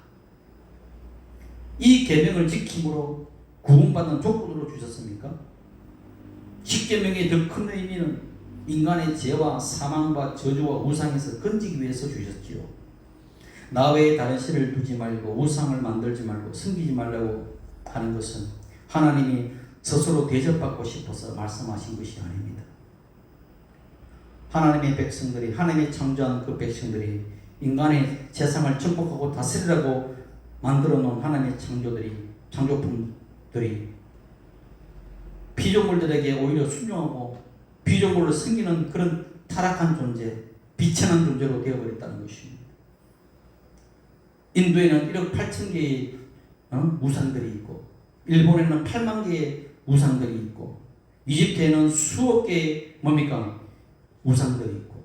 이 계명을 지킴으로 구원받는 조건으로 주셨습니까? 십계명의 더 큰 의미는 인간의 죄와 사망과 저주와 우상에서 건지기 위해서 주셨지요. 나 외에 다른 신을 두지 말고 우상을 만들지 말고 섬기지 말라고 하는 것은 하나님이 스스로 대접받고 싶어서 말씀하신 것이 아닙니다. 하나님의 백성들이 하나님의 창조한 그 백성들이 인간의 세상을 정복하고 다스리라고 만들어 놓은 하나님의 창조품들이 피조물들에게 오히려 순종하고 피조물을 섬기는 그런 타락한 존재, 비천한 존재로 되어버렸다는 것입니다. 인도에는 1억 8천 개의 우상들이 있고 일본에는 8만 개의 우상들이 있고 이집트에는 수억 개의 우상들이 있고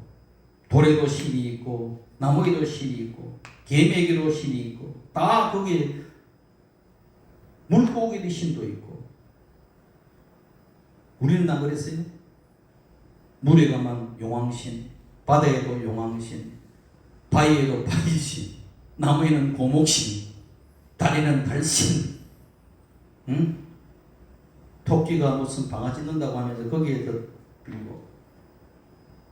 돌에도 신이 있고 나무에도 신이 있고 개미에게도 신이 있고 다 거기에 물고기도 신도 있고. 우리는 안 그랬어요? 물에 가면 용왕신, 바다에도 용왕신, 바위에도 바위신, 나무에는 고목신, 달에는 달신, 응? 토끼가 무슨 방아 찢는다고 하면서 거기에도 빌고.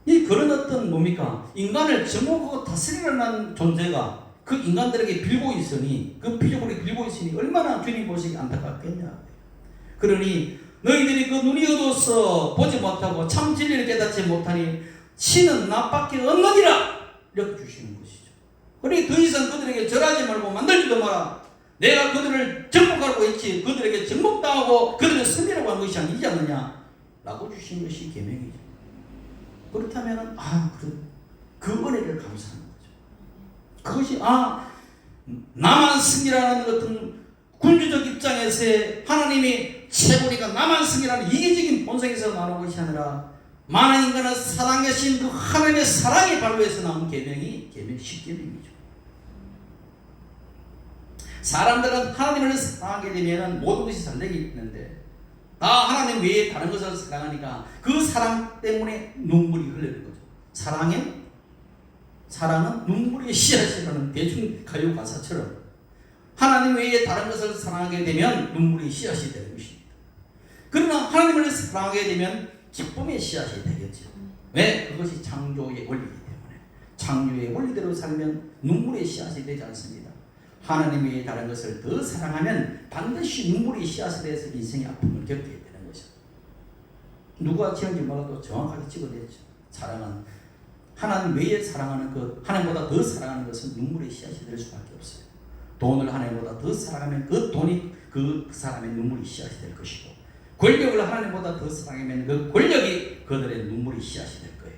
이 그런 어떤 뭡니까? 인간을 정복하고 다스리려는 존재가 그 인간들에게 빌고 있으니, 그 피조물이 빌고 있으니 얼마나 주님 보시기 안타깝겠냐. 그러니 너희들이 그 눈이 어두워서 보지 못하고 참 진리를 깨닫지 못하니 신은 나밖에 없느니라 이렇게 주시는 것이죠. 그러니 더 이상 그들에게 절하지 말고 만들지도 마라. 내가 그들을 정복하고 있지 그들에게 정복당하고 그들을 승리라고 한 것이 아니지 않느냐 라고 주신 것이 계명이죠. 그렇다면 그 은혜를 감사하는 거죠. 그것이 나만 승리라는 것은 군주적 입장에서의 하나님이 최고니까 나만 승리라는 이기적인 본성에서 나오는 것이 아니라 많은 인간을 사랑하신 그 하나님의 사랑의 발로에서 나온 계명이 십계명이죠. 사람들은 하나님을 사랑하게 되면 모든 것이 잘 되겠는데 다 하나님 외에 다른 것을 사랑하니까 그 사랑 때문에 눈물이 흘리는 거죠. 사랑은 눈물의 씨앗이라는 대충 가요 가사처럼 하나님 외에 다른 것을 사랑하게 되면 눈물의 씨앗이 되는 것입니다. 그러나 하나님을 사랑하게 되면 기쁨의 씨앗이 되겠죠. 왜? 그것이 창조의 원리이기 때문에. 창조의 원리대로 살면 눈물의 씨앗이 되지 않습니다. 하나님 외에 다른 것을 더 사랑하면 반드시 눈물의 씨앗에 대해서 인생의 아픔을 겪게 되는 것이죠. 누가 지은지 몰라도 정확하게 찍어냈죠. 사랑은 하나님 외에 사랑하는 것, 하나님보다 더 사랑하는 것은 눈물의 씨앗이 될 수밖에 없어요. 돈을 하나님보다 더 사랑하면 그 돈이 그 사람의 눈물의 씨앗이 될 것이고, 권력을 하나님보다 더 사랑하면 그 권력이 그들의 눈물의 씨앗이 될 거예요.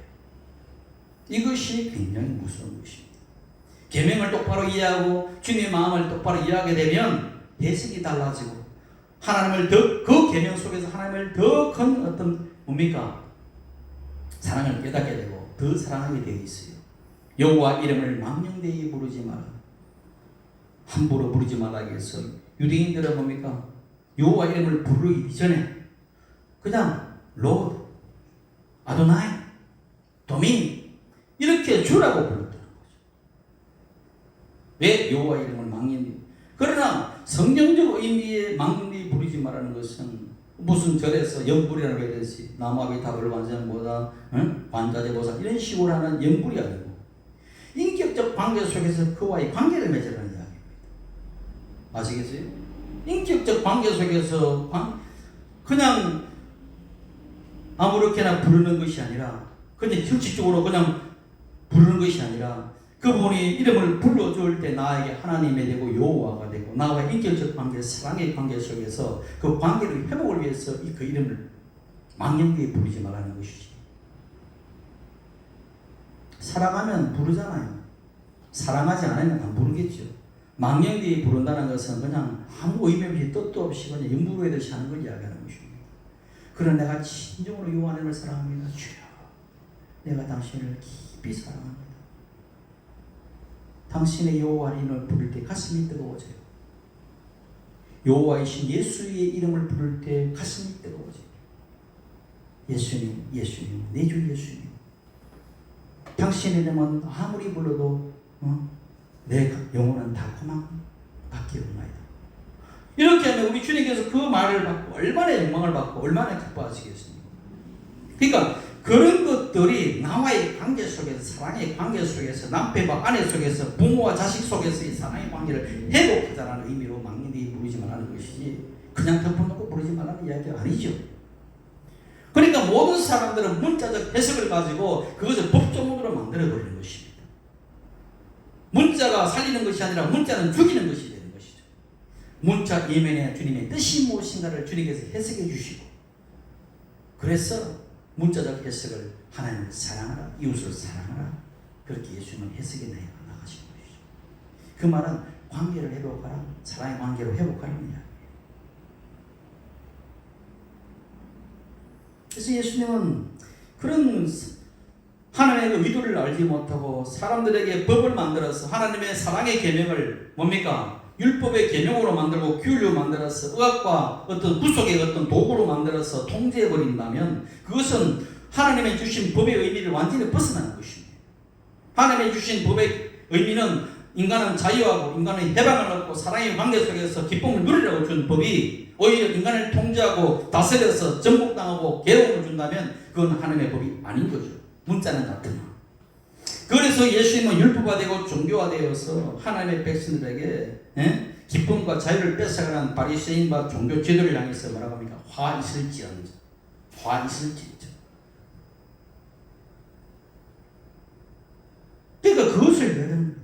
이것이 굉장히 무서운 것입니다. 계명을 똑바로 이해하고 주님의 마음을 똑바로 이해하게 되면 해석이 달라지고 하나님을 그 계명 속에서 하나님을 더 큰 어떤 사랑을 깨닫게 되고 더 사랑하게 되어 있어요. 여호와 이름을 망령되이 부르지 마라. 함부로 부르지 말라 해서 유대인들은 여호와 이름을 부르기 전에 그냥 로드, 아도나이, 도민 이렇게 주라고 불렀더라는 거죠. 왜? 여호와 이름을 망령되이. 그러나 성경적 의미의 망령되이 부르지 말라는 것은 무슨 절에서 영불이라고 해야 되지, 나무아비 답을 완전보다 관자재 보사 이런 식으로 하는 영불이 아니고 인격적 관계 속에서 그와의 관계를 맺으라는 이야기입니다. 아시겠어요? 인격적 관계 속에서 그냥 아무렇게나 부르는 것이 아니라 그냥 형식적으로 그냥 부르는 것이 아니라 그분이 이름을 불러줄 때 나에게 하나님이 되고 여호와가 되고 나와 인격적 관계, 사랑의 관계 속에서 그 관계를 회복을 위해서 그 이름을 망령되이 부르지 말라는 것이지. 사랑하면 부르잖아요. 사랑하지 않으면 안 부르겠죠. 망령되이 부른다는 것은 그냥 아무 의미 없이 뜻도 없이 그냥 영부르듯이 하는 걸 이야기하는 것입니다. 그러나 내가 진정으로 여호와 하나님을 사랑합니다. 주여, 내가 당신을 깊이 사랑합니다. 당신의 여호와 이름을 부를 때 가슴이 뜨거워져요. 여호와이신 예수의 이름을 부를 때 가슴이 뜨거워져요. 예수님, 예수님, 내 주 예수님. 당신의 이름은 아무리 불러도 내 영혼은 달콤한 밖에 없나이다. 이렇게 하면 우리 주님께서 그 말을 받고 얼마나 영광을 받고 얼마나 기뻐하시겠습니까? 그러니까 그런 것들이 나와의 관계 속에서, 사랑의 관계 속에서, 남편과 아내 속에서, 부모와 자식 속에서의 사랑의 관계를 회복하자는 의미로 망령되이 부르지 말라는 것이지 그냥 덮어놓고 부르지 말라는 이야기가 아니죠. 그러니까 모든 사람들은 문자적 해석을 가지고 그것을 법조문으로 만들어버리는 것입니다. 문자가 살리는 것이 아니라 문자는 죽이는 것이 되는 것이죠. 문자 이면에 주님의 뜻이 무엇인가를 주님께서 해석해 주시고, 그래서 문자적 해석을 하나님을 사랑하라, 이웃을 사랑하라, 그렇게 예수님은 해석해 나가신 것이죠. 그 말은 관계를 회복하라, 사랑의 관계로 회복하라는 이야기예요. 그래서 예수님은 그런 하나님의 의도를 알지 못하고 사람들에게 법을 만들어서 하나님의 사랑의 계명을 뭡니까? 율법의 계명으로 만들고 규율로 만들어서 의학과 어떤 구속의 어떤 도구로 만들어서 통제해 버린다면 그것은 하나님의 주신 법의 의미를 완전히 벗어나는 것입니다. 하나님의 주신 법의 의미는 인간은 자유하고 인간은 해방을 얻고 사랑의 관계 속에서 기쁨을 누리라고 준 법이 오히려 인간을 통제하고 다스려서 전복당하고 괴로움을 준다면 그건 하나님의 법이 아닌 거죠. 문자는 같으나. 그래서 예수님은 율법화되고 종교화되어서 하나님의 백성들에게 기쁨과 자유를 뺏어가는 바리새인과 종교 지도를 향해서 뭐라고 합니까? 화 있을지언정. 화 있을지언정. 그러니까 그것을 외우는 거예요.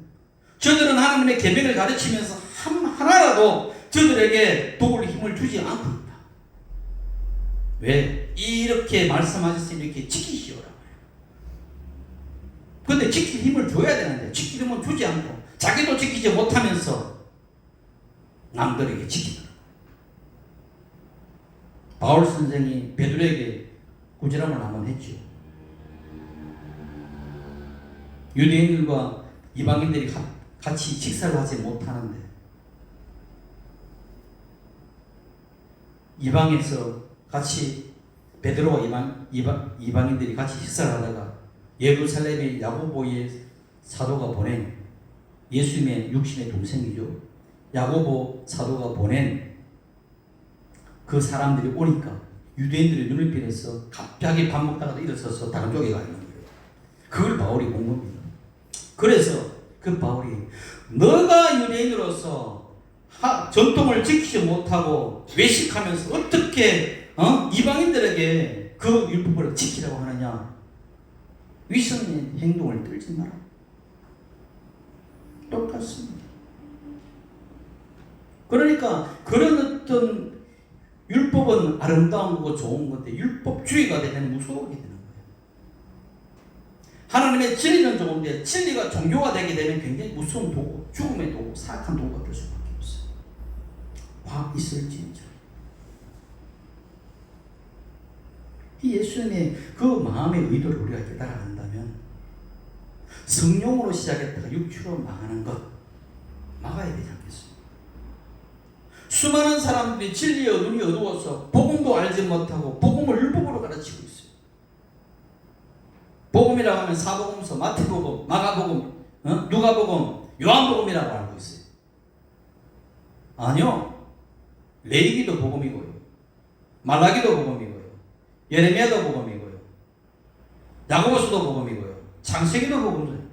저들은 하나님의 계명을 가르치면서 하나라도 저들에게 도울 힘을 주지 않고 있다. 왜? 이렇게 말씀하셨으면 이렇게 지키시오라. 근데 지킬 힘을 줘야 되는데 지킬 힘을 주지 않고 자기도 지키지 못하면서 남들에게 지키더라. 바울 선생이 베드로에게 꾸지람을 한번 했죠. 유대인들과 이방인들이 같이 식사를 하지 못하는데 이방에서 같이 베드로와 이방인들이 같이 식사를 하다가 예루살렘의 야고보의 사도가 보낸 예수님의 육신의 동생이죠. 야고보 사도가 보낸 그 사람들이 오니까 유대인들의 눈을 빌어서 갑자기 밥 먹다가 일어서서 다른 쪽에 가 있는 거예요. 그걸 바울이 본 겁니다. 그래서 그 바울이 너가 유대인으로서 전통을 지키지 못하고 외식하면서 어떻게 이방인들에게 그 율법을 지키라고 하느냐. 위선의 행동을 떨지 마라. 똑같습니다. 그러니까 그런 어떤 율법은 아름다운 거고 좋은 건데 율법주의가 되면 무서워하게 되는 거예요. 하나님의 진리는 좋은데 진리가 종교가 되게 되면 굉장히 무서운 도구, 죽음의 도구, 사악한 도구가 될 수밖에 없어요. 화 있을지언정. 이 예수님의 그 마음의 의도를 우리가 깨달아 간다면 성령으로 시작했다가 육체로 망하는 것 막아야 되지 않겠습니까? 수많은 사람들이 진리의 눈이 어두워서 복음도 알지 못하고 복음을 율법으로 가르치고 있어요. 복음이라고 하면 사복음서, 마태복음, 마가복음, 누가복음, 요한복음이라고 알고 있어요. 아니요. 레위기도 복음이고요. 말라기도 복음이고요. 예레미야도 복음이고요. 야고보서도 복음이고요. 창세기도 복음이에요.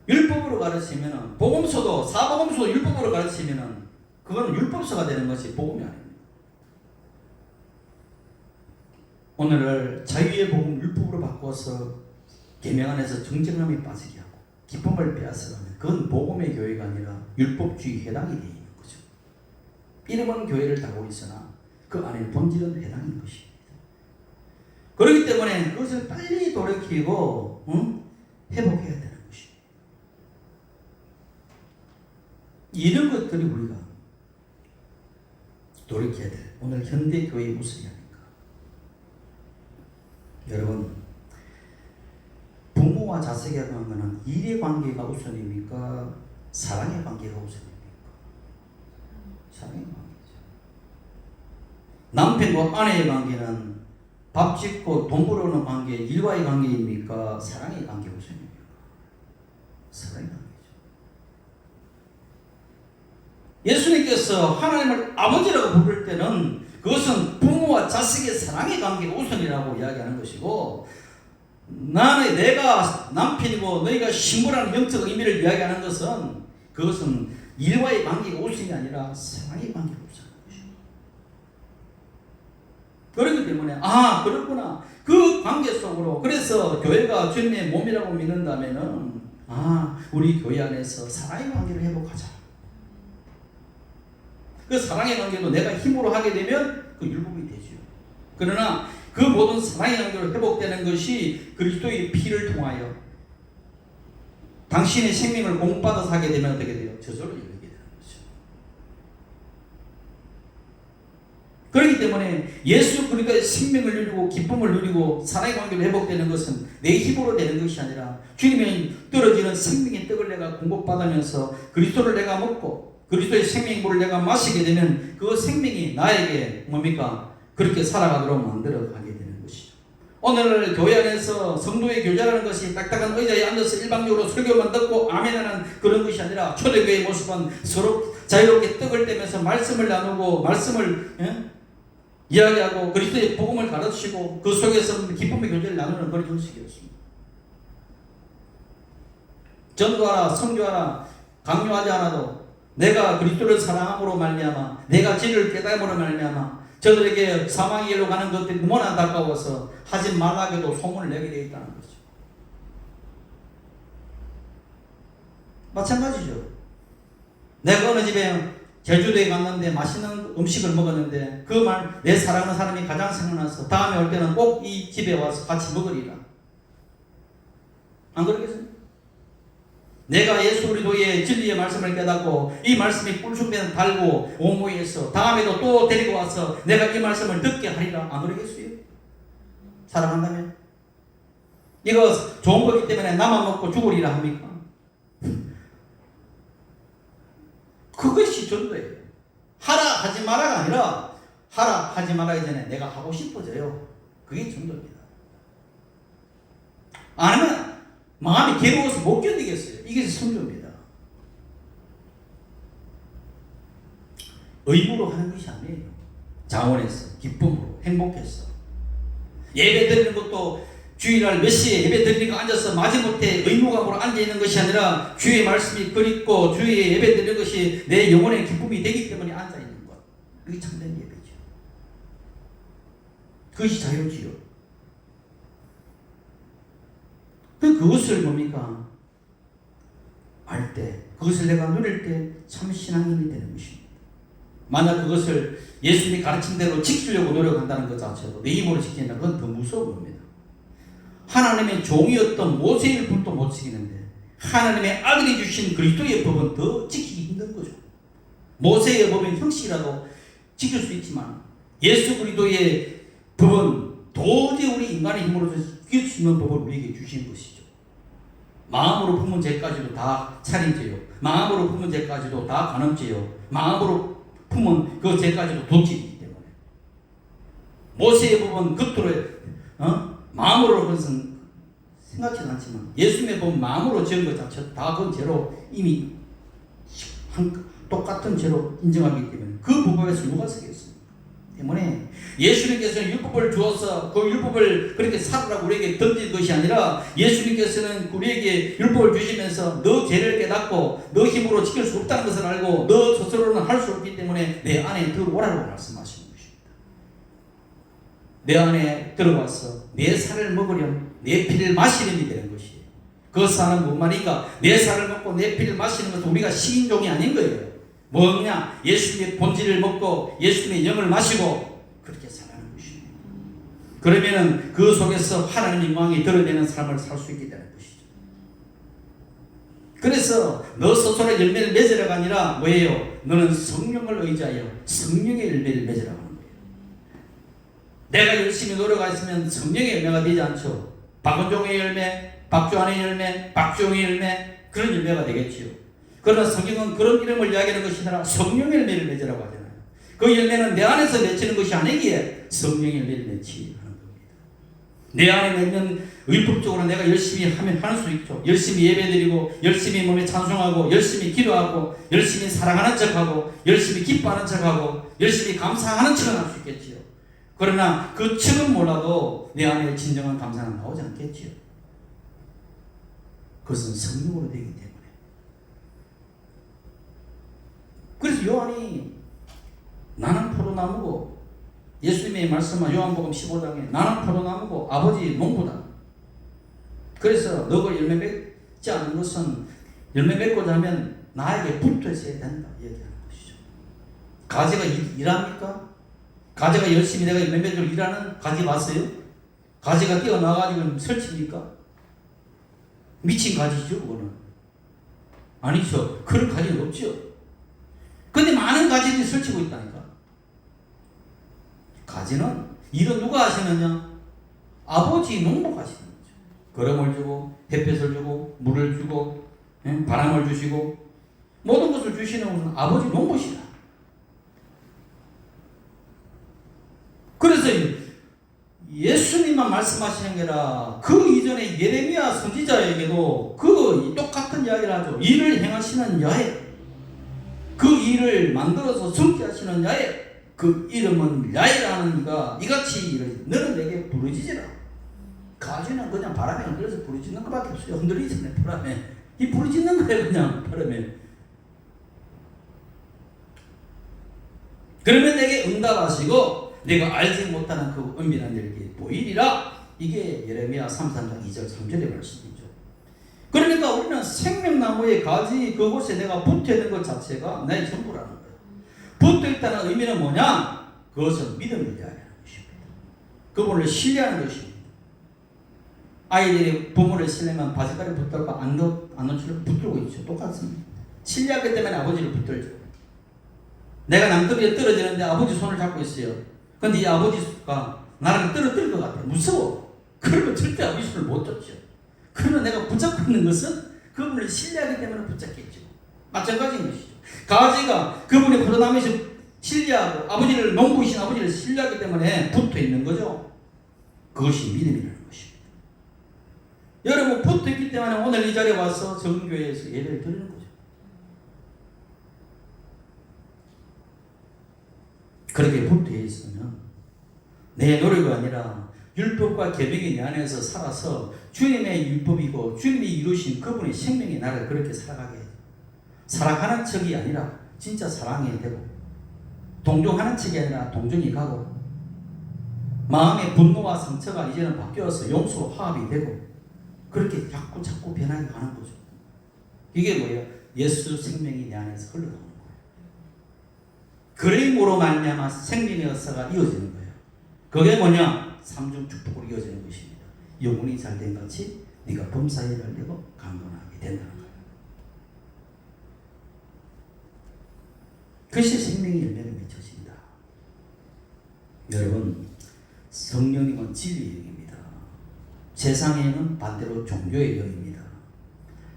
율법으로 가르치면은 복음서도 사복음서도 율법으로 가르치면은 그거는 율법서가 되는 것이 복음이 아닙니다. 오늘을 자유의 복음 율법으로 바꿔서 계명 안에서 정정함이 빠지게 하고 기쁨을 빼앗아가면 그건 복음의 교회가 아니라 율법주의 해당이 되어 있는 거죠. 이름은 교회를 다루고 있으나 그 안에 본질은 해당인 것입니다. 그렇기 때문에 그것을 빨리 돌이키고 회복해야 되는 것입니다. 이런 것들이 우리가 돌이켜야 될 오늘 현대 교회의 모습이 아닌가. 여러분, 부모와 자식의 관계는 일의 관계가 우선입니까? 사랑의 관계가 우선입니까? 사랑의 관계죠. 남편과 아내의 관계는 밥 짓고 돈 벌어오는 관계, 일과의 관계입니까? 사랑의 관계 우선입니까? 사랑의 관계죠. 예수님께서 하나님을 아버지라고 부를 때는 그것은 부모와 자식의 사랑의 관계가 우선이라고 이야기하는 것이고, 내가 남편이고 너희가 신부라는 영적 의미를 이야기하는 것은 그것은 일과의 관계가 우선이 아니라 사랑의 관계가 우선인 것입니다. 그렇기 때문에 그렇구나. 그 관계 속으로 그래서 교회가 주님의 몸이라고 믿는다면은 우리 교회 안에서 사랑의 관계를 회복하자. 그 사랑의 관계도 내가 힘으로 하게 되면 그 율법이 되죠. 그러나 그 모든 사랑의 관계로 회복되는 것이 그리스도의 피를 통하여 당신의 생명을 공급받아서 하게 되면 어떻게 돼요? 저절로 이루게 되는 거죠. 그렇기 때문에 예수 그리스도의 생명을 누리고 기쁨을 누리고 사랑의 관계로 회복되는 것은 내 힘으로 되는 것이 아니라 주님의 떨어지는 생명의 떡을 내가 공급받으면서 그리스도를 내가 먹고 그리스도의 생명의 물을 내가 마시게 되면 그 생명이 나에게 뭡니까? 그렇게 살아가도록 만들어가게 되는 것이죠. 오늘 교회 안에서 성도의 교제라는 것이 딱딱한 의자에 앉아서 일방적으로 설교만 듣고 아멘하는 그런 것이 아니라 초대교회의 모습은 서로 자유롭게 떡을 떼면서 말씀을 나누고 말씀을 이야기하고 그리스도의 복음을 가르치고 그 속에서 기쁨의 교제를 나누는 그런 형식이었습니다. 전도하라, 선교하라, 강요하지 않아도 내가 그리스도를 사랑함으로 말미암아 내가 진리를 깨달음으로 말미암아 저들에게 사망의 길로 가는 것들이 너무나 안타까워서 하지 말라고도 소문을 내게 되어 있다는 거죠. 마찬가지죠. 내가 어느 집에 제주도에 갔는데 맛있는 음식을 먹었는데 그 말 내 사랑하는 사람이 가장 생각나서 다음에 올 때는 꼭 이 집에 와서 같이 먹으리라. 안 그러겠어요? 내가 예수 그리스도의 진리의 말씀을 깨닫고 이 말씀이 꿀순배는 달고 오모에서 다음에도 또 데리고 와서 내가 이 말씀을 듣게 하리라. 안 그러겠어요? 사랑한다면? 이거 좋은 거기 때문에 나만 먹고 죽으리라 합니까? 그것이 전도예요. 하라 하지 마라가 아니라 하라 하지 말아야 전에 내가 하고 싶어져요. 그게 전도입니다. 아니면 마음이 괴로워서 못 견디겠어요. 이게 선교입니다. 의무로 하는 것이 아니에요. 자원해서, 기쁨으로, 행복해서. 예배 드리는 것도 주일날 몇 시에 예배 드리니까 앉아서 마지못해 의무감으로 앉아있는 것이 아니라 주의 말씀이 그립고 주의 예배 드리는 것이 내 영혼의 기쁨이 되기 때문에 앉아있는 것. 그게 참된 예배죠. 그것이 자유지요. 그것을 뭡니까? 알 때, 그것을 내가 누릴 때 참 신앙인이 되는 것입니다. 만약 그것을 예수님이 가르친 대로 지키려고 노력한다는 것 자체도 내 힘으로 지킨다. 그건 더 무서운 겁니다. 하나님의 종이었던 모세의 법도 못 지키는데 하나님의 아들이 주신 그리스도의 법은 더 지키기 힘든 거죠. 모세의 법은 형식이라도 지킬 수 있지만 예수 그리스도의 법은 도저히 우리 인간의 힘으로서 지킬 수 있는 법을 우리에게 주신 것이죠. 마음으로 품은 죄까지도 다 살인죄요. 마음으로 품은 죄까지도 다 간음죄요. 마음으로 품은 그 죄까지도 도끼이기 때문에 모세의 법은 겉으로 마음으로 그것은 생각지는 않지만 예수님의 법은 마음으로 지은 것 자체 다 그 죄로 이미 똑같은 죄로 인정하기 때문에 그 법에서 누가 쓰겠습니까? 때문에 예수님께서는 율법을 주어서 그 율법을 그렇게 살으라고 우리에게 던진 것이 아니라 예수님께서는 우리에게 율법을 주시면서 너 죄를 깨닫고 너 힘으로 지킬 수 없다는 것을 알고 너 스스로는 할 수 없기 때문에 내 안에 들어오라고 말씀하시는 것입니다. 내 안에 들어와서 내 살을 먹으렴 내 피를 마시는 이 되는 것이에요. 그 살은 뭔 말인가? 내 살을 먹고 내 피를 마시는 것은 우리가 식인종이 아닌 거예요. 뭐냐? 예수님의 본질을 먹고 예수님의 영을 마시고 그렇게 살아가는 것입니다. 그러면은 그 속에서 하나님의 영광이 드러내는 삶을 살 수 있게 되는 것이죠. 그래서 너 스스로 열매를 맺으라가 아니라 뭐예요? 너는 성령을 의지하여 성령의 열매를 맺으라고 하는 거예요. 내가 열심히 노력했으면 성령의 열매가 되지 않죠. 박은종의 열매, 박주환의 열매, 박주영의 열매 그런 열매가 되겠지요. 그러나 성경은 그런 이름을 이야기하는 것이 아니라 성령의 열매를 맺으라고 하잖아요. 그 열매는 내 안에서 맺히는 것이 아니기에 성령의 열매를 맺지 하는 겁니다. 내 안에 맺는 율법적으로 내가 열심히 하면 할 수 있죠. 열심히 예배드리고 열심히 몸에 찬송하고 열심히 기도하고 열심히 사랑하는 척하고 열심히 기뻐하는 척하고 열심히 감사하는 척은 할 수 있겠지요. 그러나 그 척은 몰라도 내 안에 진정한 감사는 나오지 않겠지요. 그것은 성령으로 되기 때문에. 그래서 요한이 나는 포도나무고 예수님의 말씀한 요한복음 15장에 나는 포도나무고 아버지 농부다. 그래서 너가 열매 맺지 않는 것은 열매 맺고자 하면 나에게 붙어 있어야 된다 얘기하는 것이죠. 가지가 일합니까? 가지가 열심히 내가 열매 맺도록 일하는 가지 봤어요? 가지가 뛰어나가지고 설칩니까? 미친 가지죠 그거는. 아니죠. 그런 가지는 없죠. 근데 많은 가지들이 설치고 있다니까. 가지는 일은 누가 하시느냐? 아버지 농부가 하시는 거죠. 거름을 주고 햇볕을 주고 물을 주고 바람을 주시고 모든 것을 주시는 것은 아버지 농부시다. 그래서 예수님만 말씀하시는 게 아니라 그 이전에 예레미야 선지자에게도 그 똑같은 이야기를 하죠. 일을 행하시는 야훼, 그 일을 만들어서 성취하시는 야훼, 그 이름은 야훼라는 이가 이같이 이르지 너는 내게 부르짖으라. 가지는 그냥 바람에 흔들려서 부르짖는 것밖에 없어요. 흔들리잖아요 바람에. 이 부르짖는 거예요 그냥 바람에. 그러면 내게 응답하시고 내가 알지 못하는 그 은밀한 일이 보이리라. 이게 예레미야 33장 2절 3절의 말씀이죠. 그러니까 우리는 생명나무의 가지 그곳에 내가 붙어있는 것 자체가 나의 전부라는 거예요. 붙어있다는 의미는 뭐냐? 그것은 믿음을 이야기하는 것입니다. 그분을 신뢰하는 것입니다. 아이들이 부모를 신뢰하면 바지가를 붙들고 안 놓치려고 붙들고 있죠. 똑같습니다. 신뢰하기 때문에 아버지를 붙들죠. 내가 남들이 떨어지는데 아버지 손을 잡고 있어요. 근데 이 아버지가 나를 떨어뜨릴 것 같아. 무서워. 그러면 절대 아버지 손을 못 잡죠. 그러면 내가 붙잡고 있는 것은 그분을 신뢰하기 때문에 붙잡겠죠. 마찬가지인 것이죠. 가지가 그분의 포도나무에서 신뢰하고 아버지를 농부이신 아버지를 신뢰하기 때문에 붙어 있는 거죠. 그것이 믿음이라는 것입니다. 여러분 붙어 있기 때문에 오늘 이 자리에 와서 정교회에서 예배를 드리는 거죠. 그렇게 붙어 있으면 내 노력이 아니라 율법과 계명이 내 안에서 살아서 주님의 율법이고 주님이 이루신 그분의 생명이 나를 그렇게 살아가게 해요. 살아가는 척이 아니라 진짜 사랑이 되고 동정하는 척이 아니라 동정이 가고 마음의 분노와 상처가 이제는 바뀌어서 용서로 화합이 되고 그렇게 자꾸 변하게 가는 거죠. 이게 뭐예요? 예수 생명이 내 안에서 흘러나오는 거예요. 그림으로 말미암아 생명의 역사가 이어지는 거예요. 그게 뭐냐? 삼중 축복으로 이어지는 것입니다. 영혼이 잘된 같이 네가 범사에 달리고 강건하게 된다는 거예요. 그것이 생명의 열매를 맺혀진다. 여러분, 성령님은 진리의 영입니다. 세상에는 반대로 종교의 영입니다.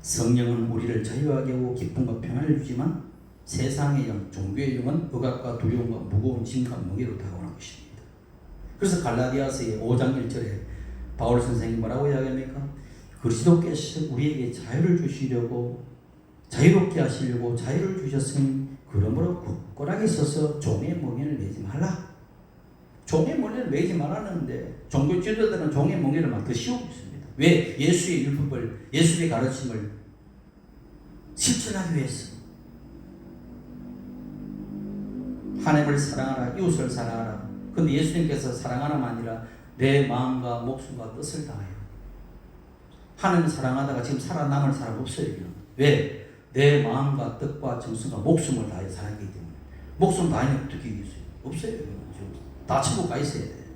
성령은 우리를 자유하게 하고 기쁨과 평안을 주지만 세상의 영, 종교의 영은 억압과 두려움과 무거운 짐과 멍에로 다가오는 것입니다. 그래서 갈라디아서의 5장 1절에 바울 선생님이 뭐라고 이야기합니까? 그리스도께서 우리에게 자유를 주시려고 자유롭게 하시려고 자유를 주셨으니 그러므로 굳건하게 서서 종의 멍에를 매지 말라. 종의 멍에를 매지 말라는데 종교 지도자들은 종의 멍에를 막 더 씌우고 있습니다. 왜? 예수의 율법을, 예수의 가르침을 실천하기 위해서. 하나님을 사랑하라, 이웃을 사랑하라. 근데 예수님께서 사랑하라만 아니라 내 마음과 목숨과 뜻을 다하여. 하나님을 사랑하다가 지금 살아남을 사람 없어요. 왜? 내 마음과 뜻과 정성과 목숨을 다해 사랑하기 때문에. 목숨 다하면 어떻게 이기겠어요? 없어요. 다 치고 가 있어야 돼.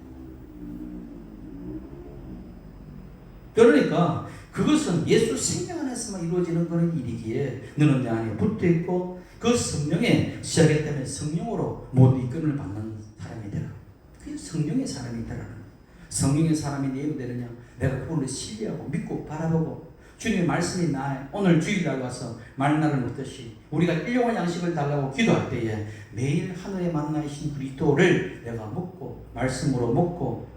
그러니까 그것은 예수 생명 안에서만 이루어지는 그런 일이기에 너는 내 안에 붙어있고 그 성령의 시작이 때문에 성령으로 모든 이끌림을 받는 사람이 되라. 그게 성령의 사람이 되라는 거예요. 성령의 사람이 내게 되느냐? 내가 그분을 신뢰하고 믿고 바라보고 주님의 말씀이 나 오늘 주일날 와서 만나를 먹듯이 우리가 일용할 양식을 달라고 기도할 때에 매일 하늘에 만나신 그리스도를 내가 먹고 말씀으로 먹고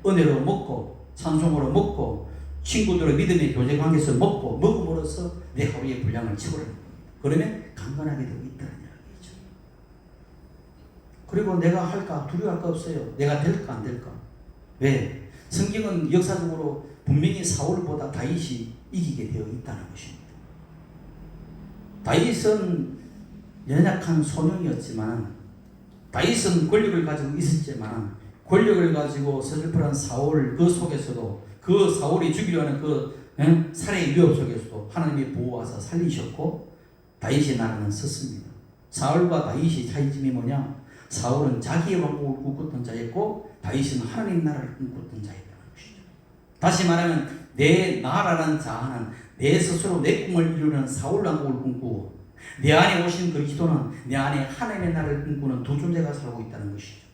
은혜로 먹고 찬송으로 먹고 친구들의 믿음의 교제 관계에서 먹고 먹음으로써 내 하루의 분량을 채우는 겁니다. 그러면 강건하게 되고 있다는 이야기죠. 그리고 내가 할까 두려워할 거 없어요. 내가 될까 안 될까. 왜? 성경은 역사적으로 분명히 사울보다 다윗이 이기게 되어 있다는 것입니다. 다윗은 연약한 소년이었지만 다윗은 권력을 가지고 있었지만 권력을 가지고 서슬프한 사울 그 속에서도 그 사울이 죽이려 하는 그 살해의 위협 속에서도 하나님이 보호하사 살리셨고 다윗의 나라는 섰습니다. 사울과 다윗의 차이점이 뭐냐? 사울은 자기의 왕국을 꿈꿨던 자였고 다윗은 하나님 나라를 꿈꿨던 자였다는 것이죠. 다시 말하면 내 나라라는 자아는 내 스스로 내 꿈을 이루는 사울 왕국을 꿈꾸고 내 안에 오신 그리스도는 내 안에 하나님의 나라를 꿈꾸는 두 존재가 살고 있다는 것이죠.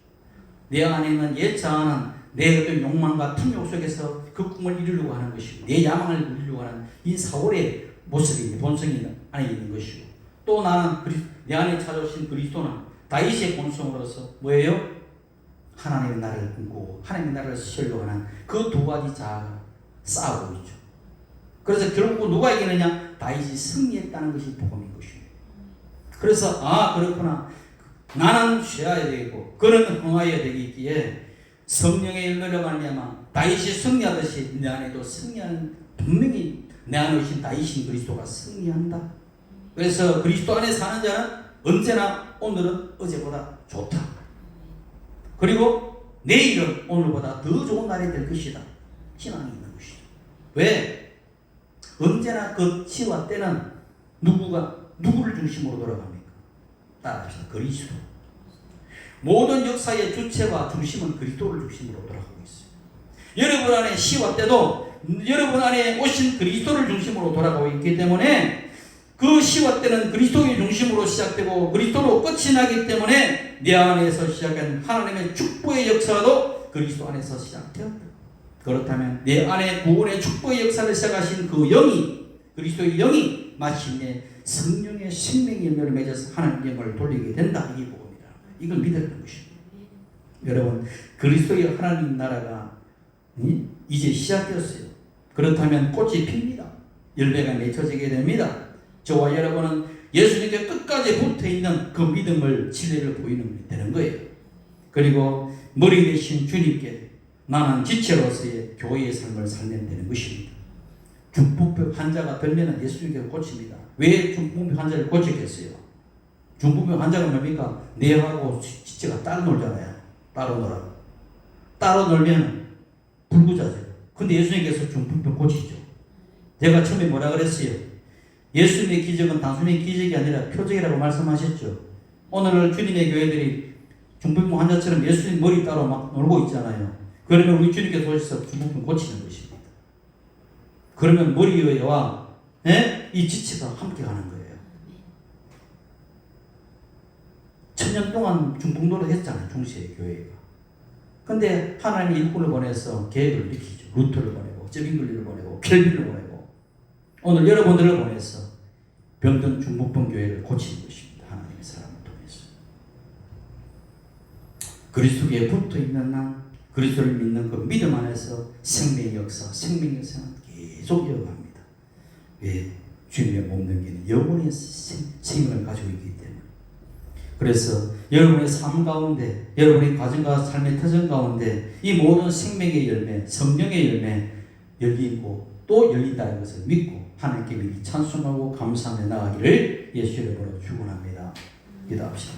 내 안에 있는 옛 자아는 내 어떤 욕망과 탐욕 속에서 그 꿈을 이루려고 하는 것이고 내 야망을 이루려고 하는 이 사울의 모습이 본성이 안에 있는 것이고 또 나는 내 안에 찾아오신 그리스도는 다윗의 본성으로서 뭐예요? 하나님의 나라를 꿈꾸고 하나님의 나라를 세우려고 하는 그 두 가지 자아가 싸우고 있죠. 그래서 결국 누가 이기느냐? 다윗이 승리했다는 것이 복음인 것입니다. 그래서 그렇구나. 나는 쉬어야 되겠고 그는 흥하여야 되겠기에 성령의 열매로 말미암아 다윗이 승리하듯이 내 안에도 승리하는 분명히 내 안에 오신 다윗인 그리스도가 승리한다. 그래서 그리스도 안에 사는 자는 언제나 오늘은 어제보다 좋다. 그리고 내일은 오늘보다 더 좋은 날이 될 것이다. 희망이 있는 것이죠. 왜? 언제나 그 시와 때는 누구를 중심으로 돌아갑니까? 따라합시다. 그리스도. 모든 역사의 주체와 중심은 그리스도를 중심으로 돌아가고 있어요. 여러분 안에 시와 때도 여러분 안에 오신 그리스도를 중심으로 돌아가고 있기 때문에 그 시와 때는 그리스도의 중심으로 시작되고 그리스도로 끝이 나기 때문에 내 안에서 시작한 하나님의 축복의 역사도 그리스도 안에서 시작되었다. 그렇다면 내 안에 구원의 축복의 역사를 시작하신 그 영이 그리스도의 영이 마침내 성령의 생명의 열매를 맺어서 하나님의 영광을 돌리게 된다. 이게 복음이다. 이걸 믿었던 것입니다. 여러분 그리스도의 하나님 나라가 이제 시작되었어요. 그렇다면 꽃이 핍니다. 열매가 맺혀지게 됩니다. 저와 여러분은 예수님께 끝까지 붙어있는 그 믿음을 진리를 보이는 되는 거예요. 그리고 머리 대신 주님께 나는 지체로서의 교회의 삶을 살면 되는 것입니다. 중풍병 환자가 들면 예수님께서 고칩니다. 왜 중풍병 환자를 고치겠어요? 중풍병 환자가 뭡니까? 뇌하고 지체가 따로 놀잖아요. 따로 놀아. 따로 놀면 불구자죠. 근데 예수님께서 중풍병 고치죠. 제가 처음에 뭐라 그랬어요? 예수님의 기적은 단순히 기적이 아니라 표적이라고 말씀하셨죠. 오늘 주님의 교회들이 중풍병 환자처럼 예수님 머리 따로 막 놀고 있잖아요. 그러면 우리 주님께서 오셔서 중풍병 고치는 것입니다. 그러면 머리와 이 지체가 함께 가는 거예요. 1000년 동안 중풍노릇 했잖아요. 중시의 교회가. 근데 하나님이 일꾼을 보내서 계획을 일으키죠. 루터를 보내고 저빙글리를 보내고 켈빈을 보내고 오늘 여러분들을 보내서 병든 중풍병 교회를 고치는 것입니다. 하나님의 사람을 통해서. 그리스도에 붙어있는 나 그리스도를 믿는 그 믿음 안에서 생명의 역사, 생명의 역사는 계속 이어갑니다. 왜? 주님의 몸 넘기는 영혼의 생명을 가지고 있기 때문에. 그래서 여러분의 삶 가운데, 여러분의 가정과 삶의 터전 가운데 이 모든 생명의 열매, 성령의 열매 열리고 또 열린다는 것을 믿고 하나님께 미리 찬송하고 감사하며 나가기를 예수 이름으로 축원합니다. 기도합시다.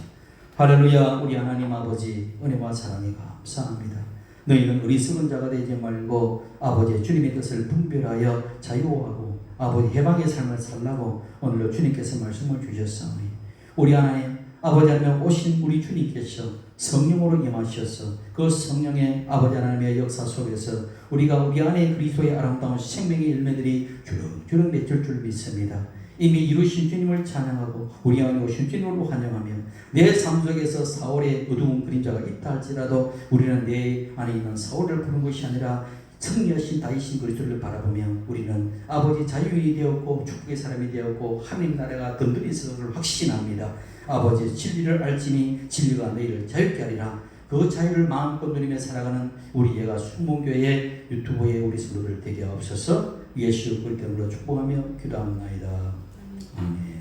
할렐루야. 우리 하나님 아버지 은혜와 사랑에 감사합니다. 너희는 어리석은 자가 되지 말고 아버지의 주님의 뜻을 분별하여 자유하고 아버지 해방의 삶을 살라고 오늘도 주님께서 말씀을 주셨사오니 우리 하나님 아버지 하나님 오신 우리 주님께서 성령으로 임하셔서 그 성령의 아버지 하나님의 역사 속에서 우리가 우리 안에 그리스도의 아름다운 생명의 열매들이 주렁주렁 맺을 줄 믿습니다. 이미 이루신 주님을 찬양하고 우리 안에 오신 주님으로 환영하며 내 삶 속에서 사울의 어두운 그림자가 있다 할지라도 우리는 내 안에 있는 사울을 부른 것이 아니라 승리하신 다윗인 그리스도를 바라보며 우리는 아버지 자유인이 되었고 축복의 사람이 되었고 하나님 나라가 든든히 있음을 확신합니다. 아버지 진리를 알지니 진리가 너희를 자유케 하리라. 그 자유를 마음껏 누리며 살아가는 우리 예가 순봉교회 유튜브에 우리 성도들 되게 하옵소서. 예수 그리스도로 축복하며 기도합니다. 아멘.